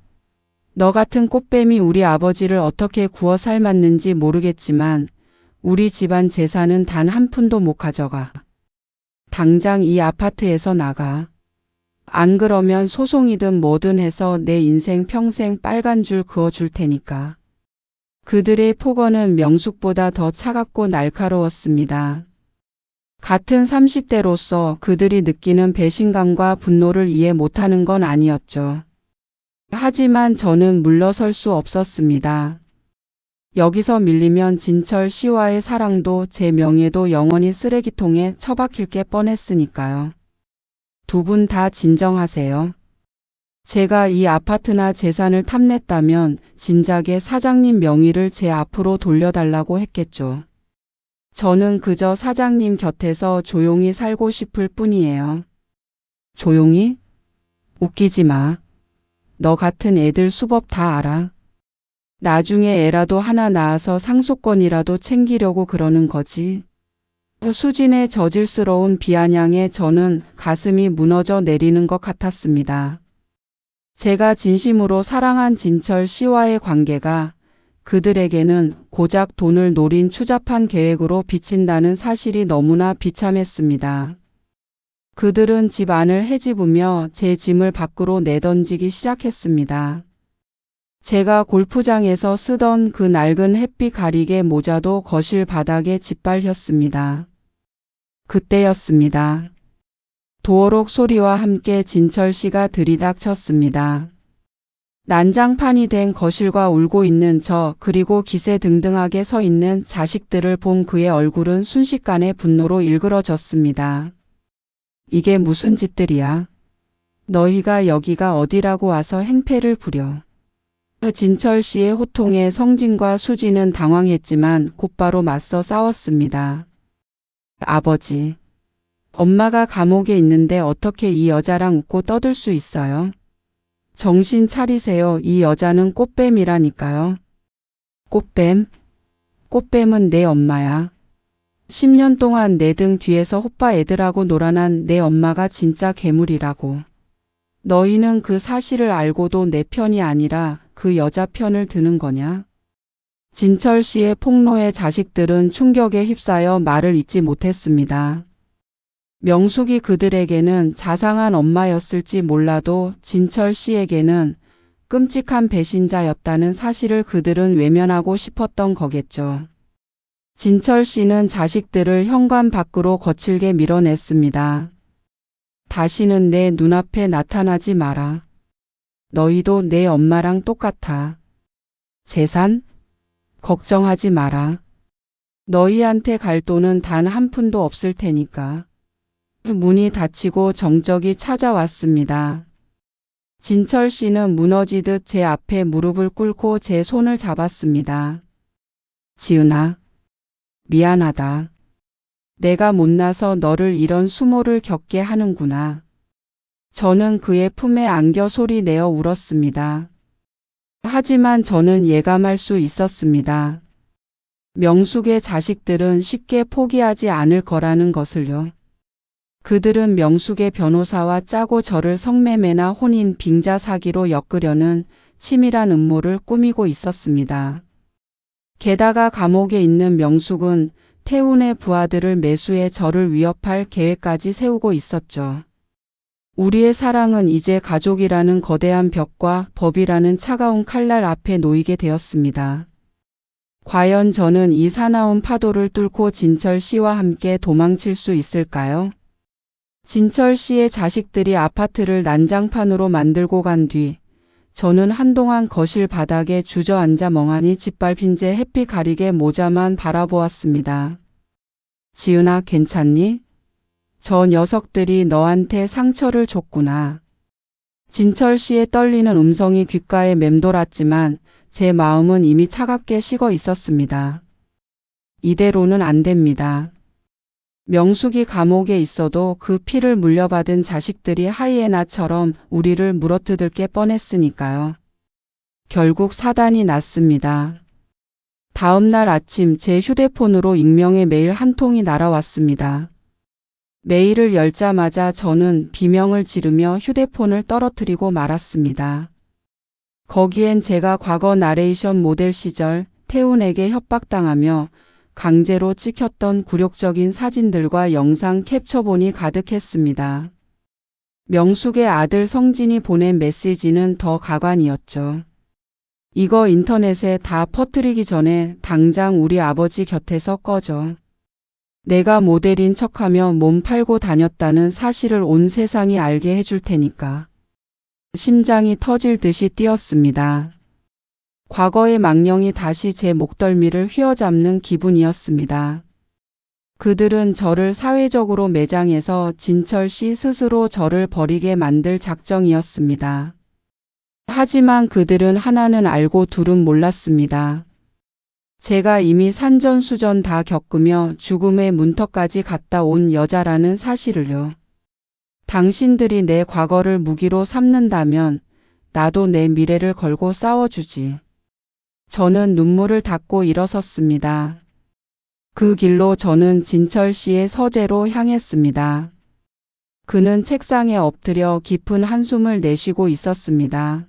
너 같은 꽃뱀이 우리 아버지를 어떻게 구워 삶았는지 모르겠지만 우리 집안 재산은 단 한 푼도 못 가져가. 당장 이 아파트에서 나가. 안 그러면 소송이든 뭐든 해서 내 인생 평생 빨간 줄 그어줄 테니까. 그들의 폭언은 명숙보다 더 차갑고 날카로웠습니다. 같은 30대로서 그들이 느끼는 배신감과 분노를 이해 못하는 건 아니었죠. 하지만 저는 물러설 수 없었습니다. 여기서 밀리면 진철 씨와의 사랑도 제 명예도 영원히 쓰레기통에 처박힐 게 뻔했으니까요. 두 분 다 진정하세요. 제가 이 아파트나 재산을 탐냈다면 진작에 사장님 명의를 제 앞으로 돌려달라고 했겠죠. 저는 그저 사장님 곁에서 조용히 살고 싶을 뿐이에요. 조용히? 웃기지 마. 너 같은 애들 수법 다 알아. 나중에 애라도 하나 낳아서 상속권이라도 챙기려고 그러는 거지. 수진의 저질스러운 비아냥에 저는 가슴이 무너져 내리는 것 같았습니다. 제가 진심으로 사랑한 진철 씨와의 관계가 그들에게는 고작 돈을 노린 추잡한 계획으로 비친다는 사실이 너무나 비참했습니다. 그들은 집 안을 헤집으며 제 짐을 밖으로 내던지기 시작했습니다. 제가 골프장에서 쓰던 그 낡은 햇빛 가리개 모자도 거실 바닥에 짓밟혔습니다. 그때였습니다. 도어록 소리와 함께 진철 씨가 들이닥쳤습니다. 난장판이 된 거실과 울고 있는 저 그리고 기세등등하게 서 있는 자식들을 본 그의 얼굴은 순식간에 분노로 일그러졌습니다. 이게 무슨 짓들이야? 너희가 여기가 어디라고 와서 행패를 부려. 진철 씨의 호통에 성진과 수지는 당황했지만 곧바로 맞서 싸웠습니다. 아버지, 엄마가 감옥에 있는데 어떻게 이 여자랑 웃고 떠들 수 있어요? 정신 차리세요. 이 여자는 꽃뱀이라니까요. 꽃뱀? 꽃뱀은 내 엄마야. 10년 동안 내 등 뒤에서 호빠 애들하고 놀아난 내 엄마가 진짜 괴물이라고. 너희는 그 사실을 알고도 내 편이 아니라 그 여자 편을 드는 거냐? 진철 씨의 폭로에 자식들은 충격에 휩싸여 말을 잇지 못했습니다. 명숙이 그들에게는 자상한 엄마였을지 몰라도 진철 씨에게는 끔찍한 배신자였다는 사실을 그들은 외면하고 싶었던 거겠죠. 진철 씨는 자식들을 현관 밖으로 거칠게 밀어냈습니다. 다시는 내 눈앞에 나타나지 마라. 너희도 내 엄마랑 똑같아. 재산? 걱정하지 마라. 너희한테 갈 돈은 단 한 푼도 없을 테니까. 문이 닫히고 정적이 찾아왔습니다. 진철 씨는 무너지듯 제 앞에 무릎을 꿇고 제 손을 잡았습니다. 지은아, 미안하다. 내가 못나서 너를 이런 수모를 겪게 하는구나. 저는 그의 품에 안겨 소리 내어 울었습니다. 하지만 저는 예감할 수 있었습니다. 명숙의 자식들은 쉽게 포기하지 않을 거라는 것을요. 그들은 명숙의 변호사와 짜고 저를 성매매나 혼인 빙자 사기로 엮으려는 치밀한 음모를 꾸미고 있었습니다. 게다가 감옥에 있는 명숙은 태훈의 부하들을 매수해 저를 위협할 계획까지 세우고 있었죠. 우리의 사랑은 이제 가족이라는 거대한 벽과 법이라는 차가운 칼날 앞에 놓이게 되었습니다. 과연 저는 이 사나운 파도를 뚫고 진철 씨와 함께 도망칠 수 있을까요? 진철 씨의 자식들이 아파트를 난장판으로 만들고 간 뒤 저는 한동안 거실 바닥에 주저앉아 멍하니 짓밟힌 제 햇빛 가리개 모자만 바라보았습니다. 지은아, 괜찮니? 저 녀석들이 너한테 상처를 줬구나. 진철 씨의 떨리는 음성이 귓가에 맴돌았지만 제 마음은 이미 차갑게 식어 있었습니다. 이대로는 안 됩니다. 명숙이 감옥에 있어도 그 피를 물려받은 자식들이 하이에나처럼 우리를 물어뜯을 게 뻔했으니까요. 결국 사단이 났습니다. 다음 날 아침 제 휴대폰으로 익명의 메일 한 통이 날아왔습니다. 메일을 열자마자 저는 비명을 지르며 휴대폰을 떨어뜨리고 말았습니다. 거기엔 제가 과거 나레이션 모델 시절 태훈에게 협박당하며 강제로 찍혔던 굴욕적인 사진들과 영상 캡처본이 가득했습니다. 명숙의 아들 성진이 보낸 메시지는 더 가관이었죠. 이거 인터넷에 다 퍼뜨리기 전에 당장 우리 아버지 곁에서 꺼져. 내가 모델인 척하며 몸 팔고 다녔다는 사실을 온 세상이 알게 해줄 테니까. 심장이 터질 듯이 뛰었습니다. 과거의 망령이 다시 제 목덜미를 휘어잡는 기분이었습니다. 그들은 저를 사회적으로 매장해서 진철 씨 스스로 저를 버리게 만들 작정이었습니다. 하지만 그들은 하나는 알고 둘은 몰랐습니다. 제가 이미 산전수전 다 겪으며 죽음의 문턱까지 갔다 온 여자라는 사실을요. 당신들이 내 과거를 무기로 삼는다면 나도 내 미래를 걸고 싸워주지. 저는 눈물을 닦고 일어섰습니다. 그 길로 저는 진철 씨의 서재로 향했습니다. 그는 책상에 엎드려 깊은 한숨을 내쉬고 있었습니다.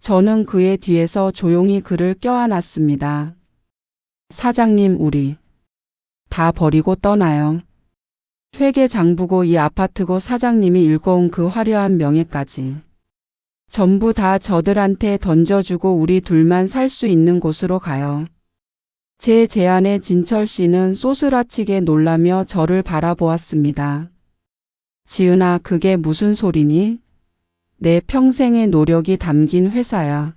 저는 그의 뒤에서 조용히 그를 껴안았습니다. 사장님, 우리 다 버리고 떠나요. 회계장부고 이 아파트고 사장님이 일궈온 그 화려한 명예까지. 전부 다 저들한테 던져주고 우리 둘만 살 수 있는 곳으로 가요. 제 제안에 진철 씨는 소스라치게 놀라며 저를 바라보았습니다. 지은아, 그게 무슨 소리니? 내 평생의 노력이 담긴 회사야.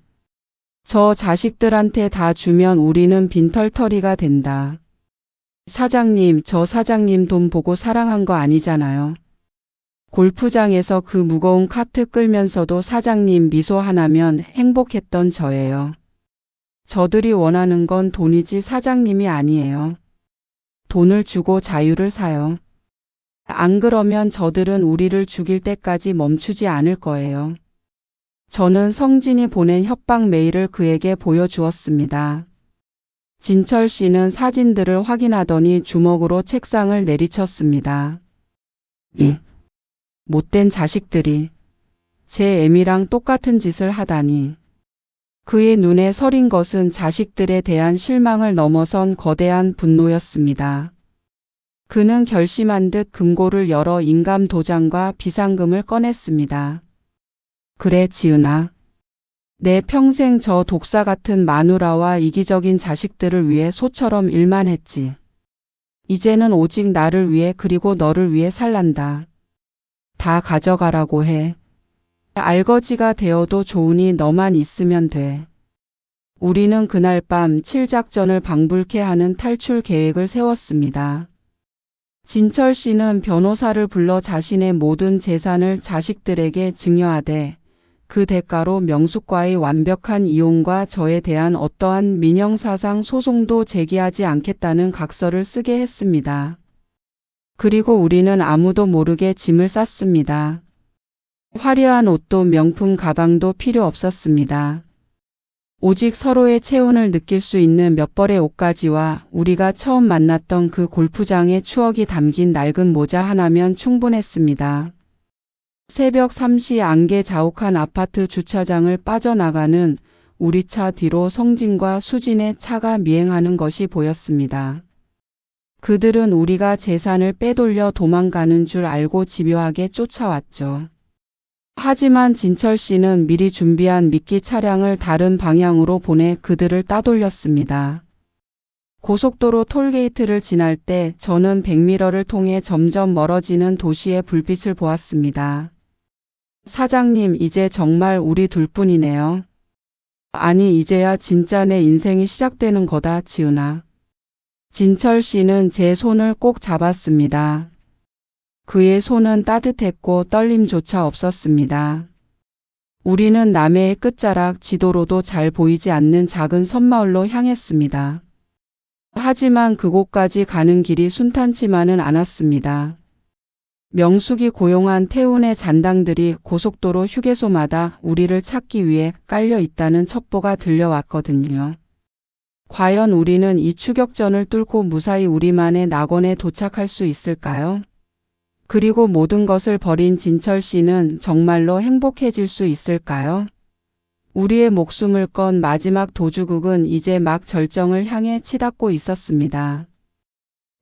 저 자식들한테 다 주면 우리는 빈털터리가 된다. 사장님, 저 사장님 돈 보고 사랑한 거 아니잖아요. 골프장에서 그 무거운 카트 끌면서도 사장님 미소 하나면 행복했던 저예요. 저들이 원하는 건 돈이지 사장님이 아니에요. 돈을 주고 자유를 사요. 안 그러면 저들은 우리를 죽일 때까지 멈추지 않을 거예요. 저는 성진이 보낸 협박 메일을 그에게 보여주었습니다. 진철 씨는 사진들을 확인하더니 주먹으로 책상을 내리쳤습니다. 이 못된 자식들이 제 애미랑 똑같은 짓을 하다니. 그의 눈에 서린 것은 자식들에 대한 실망을 넘어선 거대한 분노였습니다. 그는 결심한 듯 금고를 열어 인감 도장과 비상금을 꺼냈습니다. 그래, 지은아. 내 평생 저 독사 같은 마누라와 이기적인 자식들을 위해 소처럼 일만 했지. 이제는 오직 나를 위해 그리고 너를 위해 살란다. 다 가져가라고 해. 알거지가 되어도 좋으니 너만 있으면 돼. 우리는 그날 밤 칠작전을 방불케 하는 탈출 계획을 세웠습니다. 진철 씨는 변호사를 불러 자신의 모든 재산을 자식들에게 증여하되 그 대가로 명숙과의 완벽한 이혼과 저에 대한 어떠한 민형사상 소송도 제기하지 않겠다는 각서를 쓰게 했습니다. 그리고 우리는 아무도 모르게 짐을 쌌습니다. 화려한 옷도 명품 가방도 필요 없었습니다. 오직 서로의 체온을 느낄 수 있는 몇 벌의 옷가지와 우리가 처음 만났던 그 골프장의 추억이 담긴 낡은 모자 하나면 충분했습니다. 새벽 3시 안개 자욱한 아파트 주차장을 빠져나가는 우리 차 뒤로 성진과 수진의 차가 미행하는 것이 보였습니다. 그들은 우리가 재산을 빼돌려 도망가는 줄 알고 집요하게 쫓아왔죠. 하지만 진철 씨는 미리 준비한 미끼 차량을 다른 방향으로 보내 그들을 따돌렸습니다. 고속도로 톨게이트를 지날 때 저는 백미러를 통해 점점 멀어지는 도시의 불빛을 보았습니다. 사장님, 이제 정말 우리 둘뿐이네요. 아니, 이제야 진짜 내 인생이 시작되는 거다, 지은아. 진철 씨는 제 손을 꼭 잡았습니다. 그의 손은 따뜻했고 떨림조차 없었습니다. 우리는 남해의 끝자락 지도로도 잘 보이지 않는 작은 섬마을로 향했습니다. 하지만 그곳까지 가는 길이 순탄치만은 않았습니다. 명숙이 고용한 태운의 잔당들이 고속도로 휴게소마다 우리를 찾기 위해 깔려 있다는 첩보가 들려왔거든요. 과연 우리는 이 추격전을 뚫고 무사히 우리만의 낙원에 도착할 수 있을까요? 그리고 모든 것을 버린 진철 씨는 정말로 행복해질 수 있을까요? 우리의 목숨을 건 마지막 도주국은 이제 막 절정을 향해 치닫고 있었습니다.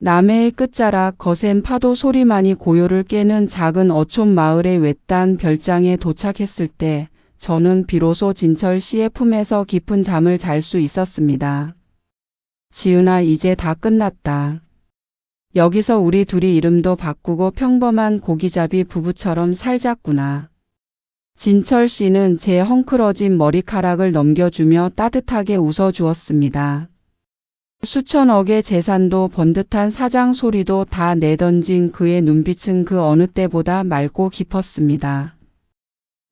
남해의 끝자락 거센 파도 소리만이 고요를 깨는 작은 어촌 마을의 외딴 별장에 도착했을 때 저는 비로소 진철 씨의 품에서 깊은 잠을 잘 수 있었습니다. 지은아, 이제 다 끝났다. 여기서 우리 둘이 이름도 바꾸고 평범한 고기잡이 부부처럼 살자꾸나. 진철 씨는 제 헝클어진 머리카락을 넘겨주며 따뜻하게 웃어주었습니다. 수천억의 재산도 번듯한 사장 소리도 다 내던진 그의 눈빛은 그 어느 때보다 맑고 깊었습니다.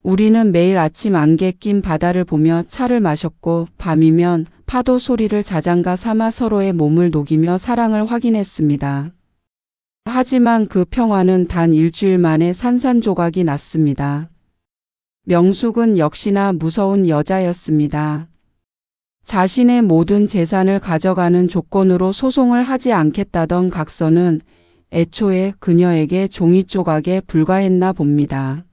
우리는 매일 아침 안개 낀 바다를 보며 차를 마셨고 밤이면 파도 소리를 자장가 삼아 서로의 몸을 녹이며 사랑을 확인했습니다. 하지만 그 평화는 단 일주일 만에 산산조각이 났습니다. 명숙은 역시나 무서운 여자였습니다. 자신의 모든 재산을 가져가는 조건으로 소송을 하지 않겠다던 각서는 애초에 그녀에게 종이 조각에 불과했나 봅니다.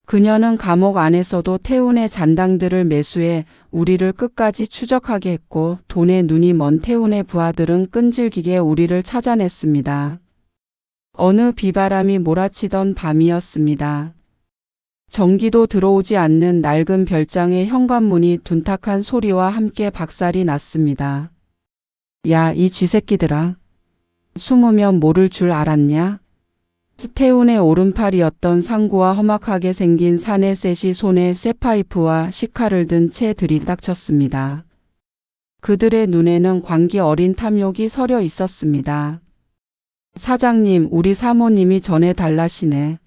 그녀는 감옥 안에서도 태운의 잔당들을 매수해 우리를 끝까지 추적하게 했고 돈에 눈이 먼 태운의 부하들은 끈질기게 우리를 찾아냈습니다. 어느 비바람이 몰아치던 밤이었습니다. 전기도 들어오지 않는 낡은 별장의 현관문이 둔탁한 소리와 함께 박살이 났습니다. 야, 이 쥐새끼들아. 숨으면 모를 줄 알았냐? 태운의 오른팔이었던 상구와 험악하게 생긴 사내셋이 손에 쇠파이프와 식칼을 든 채 들이닥쳤습니다. 그들의 눈에는 광기 어린 탐욕이 서려 있었습니다. 사장님, 우리 사모님이 전해달라시네.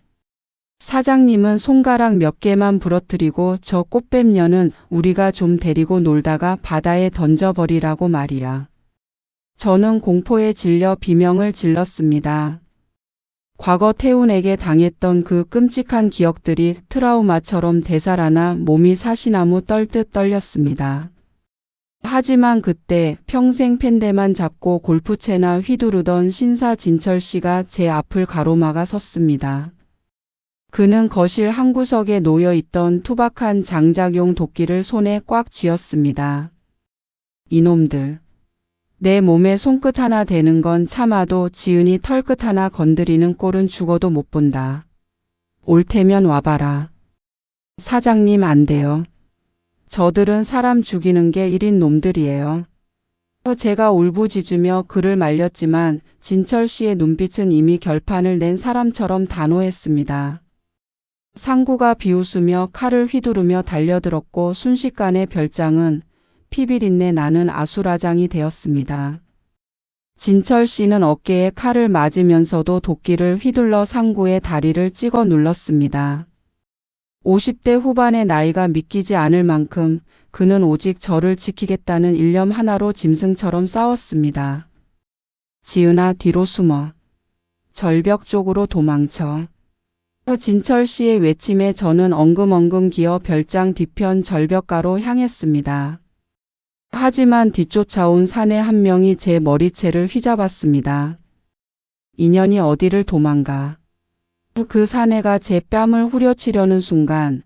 사장님은 손가락 몇 개만 부러뜨리고 저 꽃뱀녀는 우리가 좀 데리고 놀다가 바다에 던져버리라고 말이야. 저는 공포에 질려 비명을 질렀습니다. 과거 태운에게 당했던 그 끔찍한 기억들이 트라우마처럼 되살아나 몸이 사시나무 떨듯 떨렸습니다. 하지만 그때 평생 펜대만 잡고 골프채나 휘두르던 신사 진철 씨가 제 앞을 가로막아 섰습니다. 그는 거실 한구석에 놓여있던 투박한 장작용 도끼를 손에 꽉 쥐었습니다. 이놈들. 내 몸에 손끝 하나 대는 건 참아도 지은이 털끝 하나 건드리는 꼴은 죽어도 못 본다. 올 테면 와봐라. 사장님 안 돼요. 저들은 사람 죽이는 게 일인 놈들이에요. 제가 울부짖으며 그를 말렸지만 진철 씨의 눈빛은 이미 결판을 낸 사람처럼 단호했습니다. 상구가 비웃으며 칼을 휘두르며 달려들었고 순식간에 별장은 피비린내 나는 아수라장이 되었습니다. 진철 씨는 어깨에 칼을 맞으면서도 도끼를 휘둘러 상구의 다리를 찍어 눌렀습니다. 50대 후반의 나이가 믿기지 않을 만큼 그는 오직 저를 지키겠다는 일념 하나로 짐승처럼 싸웠습니다. 지은아 뒤로 숨어. 절벽 쪽으로 도망쳐. 진철 씨의 외침에 저는 엉금엉금 기어 별장 뒤편 절벽가로 향했습니다. 하지만 뒤쫓아온 사내 한 명이 제 머리채를 휘잡았습니다. 인연이 어디를 도망가. 그 사내가 제 뺨을 후려치려는 순간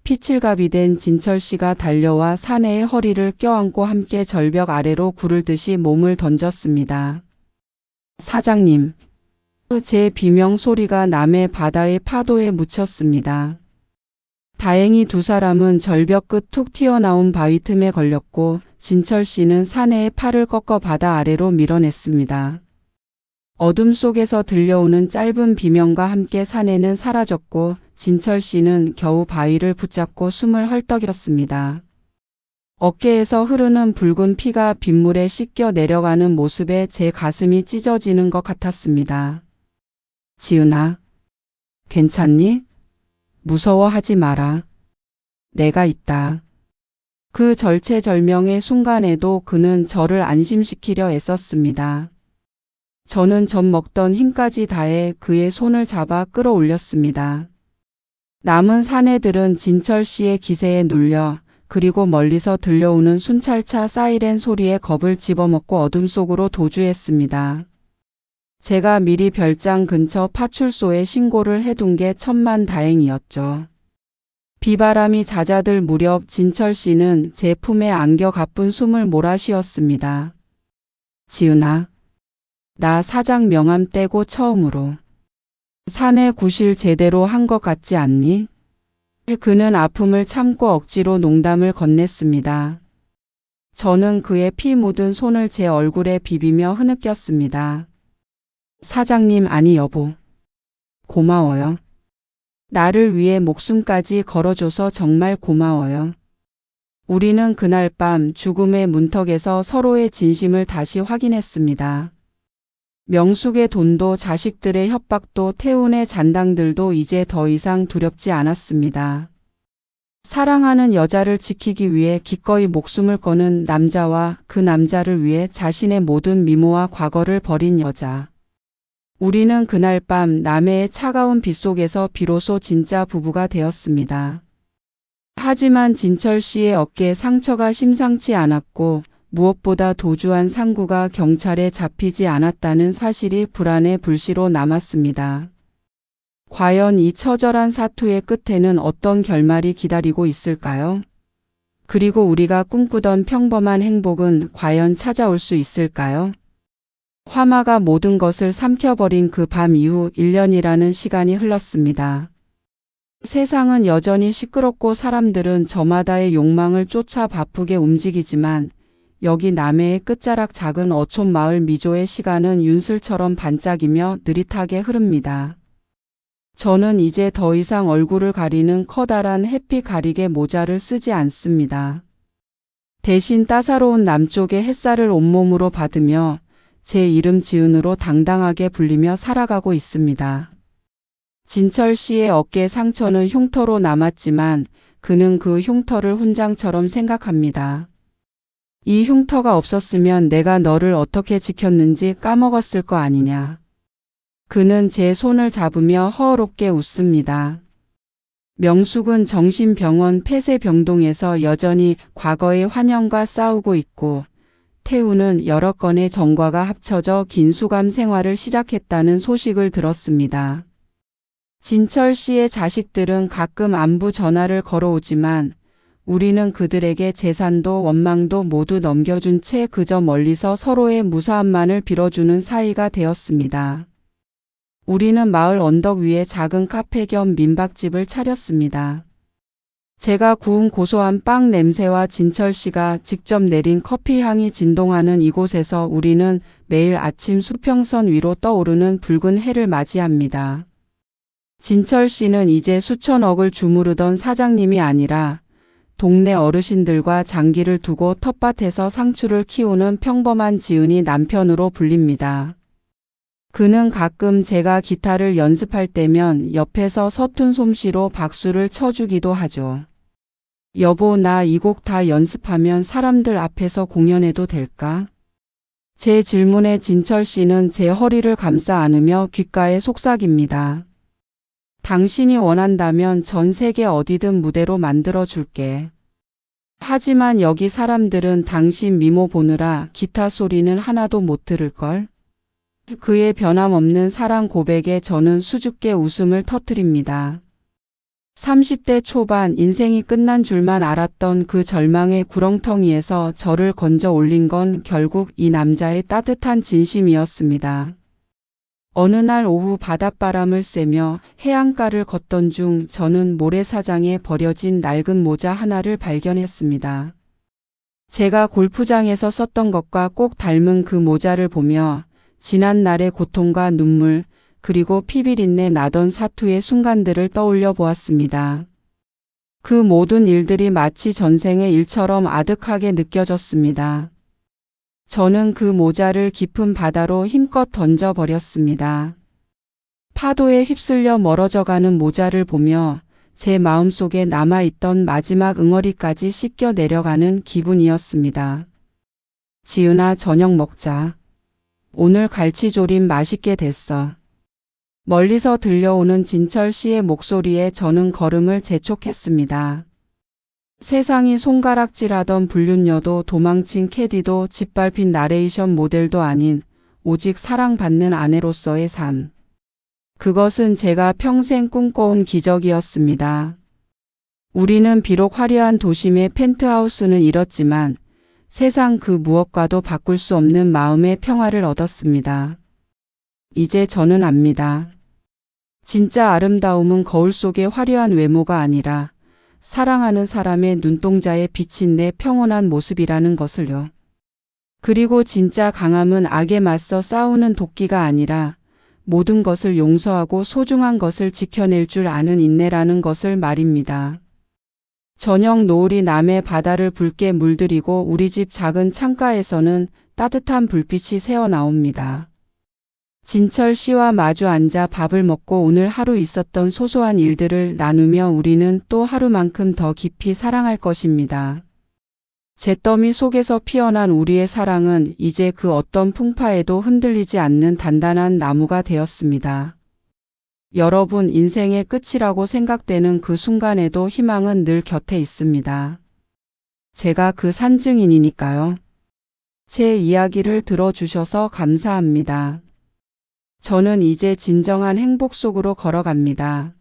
피칠갑이 된 진철 씨가 달려와 사내의 허리를 껴안고 함께 절벽 아래로 구를 듯이 몸을 던졌습니다. 사장님. 제 비명 소리가 남해 바다의 파도에 묻혔습니다. 다행히 두 사람은 절벽 끝 툭 튀어나온 바위 틈에 걸렸고 진철 씨는 사내의 팔을 꺾어 바다 아래로 밀어냈습니다. 어둠 속에서 들려오는 짧은 비명과 함께 사내는 사라졌고 진철 씨는 겨우 바위를 붙잡고 숨을 헐떡였습니다. 어깨에서 흐르는 붉은 피가 빗물에 씻겨 내려가는 모습에 제 가슴이 찢어지는 것 같았습니다. 지은아, 괜찮니? 무서워하지 마라. 내가 있다. 그 절체절명의 순간에도 그는 저를 안심시키려 애썼습니다. 저는 젖 먹던 힘까지 다해 그의 손을 잡아 끌어올렸습니다. 남은 사내들은 진철 씨의 기세에 눌려 그리고 멀리서 들려오는 순찰차 사이렌 소리에 겁을 집어먹고 어둠 속으로 도주했습니다. 제가 미리 별장 근처 파출소에 신고를 해둔 게 천만다행이었죠. 비바람이 잦아들 무렵 진철 씨는 제 품에 안겨 가쁜 숨을 몰아쉬었습니다. 지은아, 나 사장 명함 떼고 처음으로 사내 구실 제대로 한 것 같지 않니? 그는 아픔을 참고 억지로 농담을 건넸습니다. 저는 그의 피 묻은 손을 제 얼굴에 비비며 흐느꼈습니다. 사장님 아니 여보. 고마워요. 나를 위해 목숨까지 걸어줘서 정말 고마워요. 우리는 그날 밤 죽음의 문턱에서 서로의 진심을 다시 확인했습니다. 명숙의 돈도 자식들의 협박도 태운의 잔당들도 이제 더 이상 두렵지 않았습니다. 사랑하는 여자를 지키기 위해 기꺼이 목숨을 거는 남자와 그 남자를 위해 자신의 모든 미모와 과거를 버린 여자. 우리는 그날 밤 남해의 차가운 빗속에서 비로소 진짜 부부가 되었습니다. 하지만 진철 씨의 어깨에 상처가 심상치 않았고 무엇보다 도주한 상구가 경찰에 잡히지 않았다는 사실이 불안의 불씨로 남았습니다. 과연 이 처절한 사투의 끝에는 어떤 결말이 기다리고 있을까요? 그리고 우리가 꿈꾸던 평범한 행복은 과연 찾아올 수 있을까요? 화마가 모든 것을 삼켜버린 그 밤 이후 1년이라는 시간이 흘렀습니다. 세상은 여전히 시끄럽고 사람들은 저마다의 욕망을 쫓아 바쁘게 움직이지만 여기 남해의 끝자락 작은 어촌 마을 미조의 시간은 윤슬처럼 반짝이며 느릿하게 흐릅니다. 저는 이제 더 이상 얼굴을 가리는 커다란 햇빛 가리개 모자를 쓰지 않습니다. 대신 따사로운 남쪽의 햇살을 온몸으로 받으며 제 이름 지은으로 당당하게 불리며 살아가고 있습니다. 진철 씨의 어깨 상처는 흉터로 남았지만 그는 그 흉터를 훈장처럼 생각합니다. 이 흉터가 없었으면 내가 너를 어떻게 지켰는지 까먹었을 거 아니냐. 그는 제 손을 잡으며 허어롭게 웃습니다. 명숙은 정신병원 폐쇄병동에서 여전히 과거의 환영과 싸우고 있고, 태우는 여러 건의 전과가 합쳐져 긴 수감 생활을 시작했다는 소식을 들었습니다. 진철 씨의 자식들은 가끔 안부 전화를 걸어오지만 우리는 그들에게 재산도 원망도 모두 넘겨준 채 그저 멀리서 서로의 무사함만을 빌어주는 사이가 되었습니다. 우리는 마을 언덕 위에 작은 카페 겸 민박집을 차렸습니다. 제가 구운 고소한 빵 냄새와 진철 씨가 직접 내린 커피 향이 진동하는 이곳에서 우리는 매일 아침 수평선 위로 떠오르는 붉은 해를 맞이합니다. 진철 씨는 이제 수천억을 주무르던 사장님이 아니라 동네 어르신들과 장기를 두고 텃밭에서 상추를 키우는 평범한 지은이 남편으로 불립니다. 그는 가끔 제가 기타를 연습할 때면 옆에서 서툰 솜씨로 박수를 쳐주기도 하죠. 여보, 나 이 곡 다 연습하면 사람들 앞에서 공연해도 될까? 제 질문에 진철 씨는 제 허리를 감싸 안으며 귓가에 속삭입니다. 당신이 원한다면 전 세계 어디든 무대로 만들어 줄게. 하지만 여기 사람들은 당신 미모 보느라 기타 소리는 하나도 못 들을걸? 그의 변함없는 사랑 고백에 저는 수줍게 웃음을 터뜨립니다. 30대 초반 인생이 끝난 줄만 알았던 그 절망의 구렁텅이에서 저를 건져 올린 건 결국 이 남자의 따뜻한 진심이었습니다. 어느 날 오후 바닷바람을 쐬며 해안가를 걷던 중 저는 모래사장에 버려진 낡은 모자 하나를 발견했습니다. 제가 골프장에서 썼던 것과 꼭 닮은 그 모자를 보며 지난 날의 고통과 눈물, 그리고 피비린내 나던 사투의 순간들을 떠올려 보았습니다. 그 모든 일들이 마치 전생의 일처럼 아득하게 느껴졌습니다. 저는 그 모자를 깊은 바다로 힘껏 던져버렸습니다. 파도에 휩쓸려 멀어져가는 모자를 보며 제 마음속에 남아있던 마지막 응어리까지 씻겨 내려가는 기분이었습니다. 지은아, 저녁 먹자. 오늘 갈치조림 맛있게 됐어. 멀리서 들려오는 진철 씨의 목소리에 저는 걸음을 재촉했습니다. 세상이 손가락질하던 불륜녀도 도망친 캐디도 짓밟힌 나레이션 모델도 아닌 오직 사랑받는 아내로서의 삶. 그것은 제가 평생 꿈꿔온 기적이었습니다. 우리는 비록 화려한 도심의 펜트하우스는 잃었지만 세상 그 무엇과도 바꿀 수 없는 마음의 평화를 얻었습니다. 이제 저는 압니다. 진짜 아름다움은 거울 속의 화려한 외모가 아니라 사랑하는 사람의 눈동자에 비친 내 평온한 모습이라는 것을요. 그리고 진짜 강함은 악에 맞서 싸우는 도끼가 아니라 모든 것을 용서하고 소중한 것을 지켜낼 줄 아는 인내라는 것을 말입니다. 저녁 노을이 남해 바다를 붉게 물들이고 우리 집 작은 창가에서는 따뜻한 불빛이 새어나옵니다. 진철 씨와 마주 앉아 밥을 먹고 오늘 하루 있었던 소소한 일들을 나누며 우리는 또 하루만큼 더 깊이 사랑할 것입니다. 잿더미 속에서 피어난 우리의 사랑은 이제 그 어떤 풍파에도 흔들리지 않는 단단한 나무가 되었습니다. 여러분, 인생의 끝이라고 생각되는 그 순간에도 희망은 늘 곁에 있습니다. 제가 그 산증인이니까요. 제 이야기를 들어주셔서 감사합니다. 저는 이제 진정한 행복 속으로 걸어갑니다.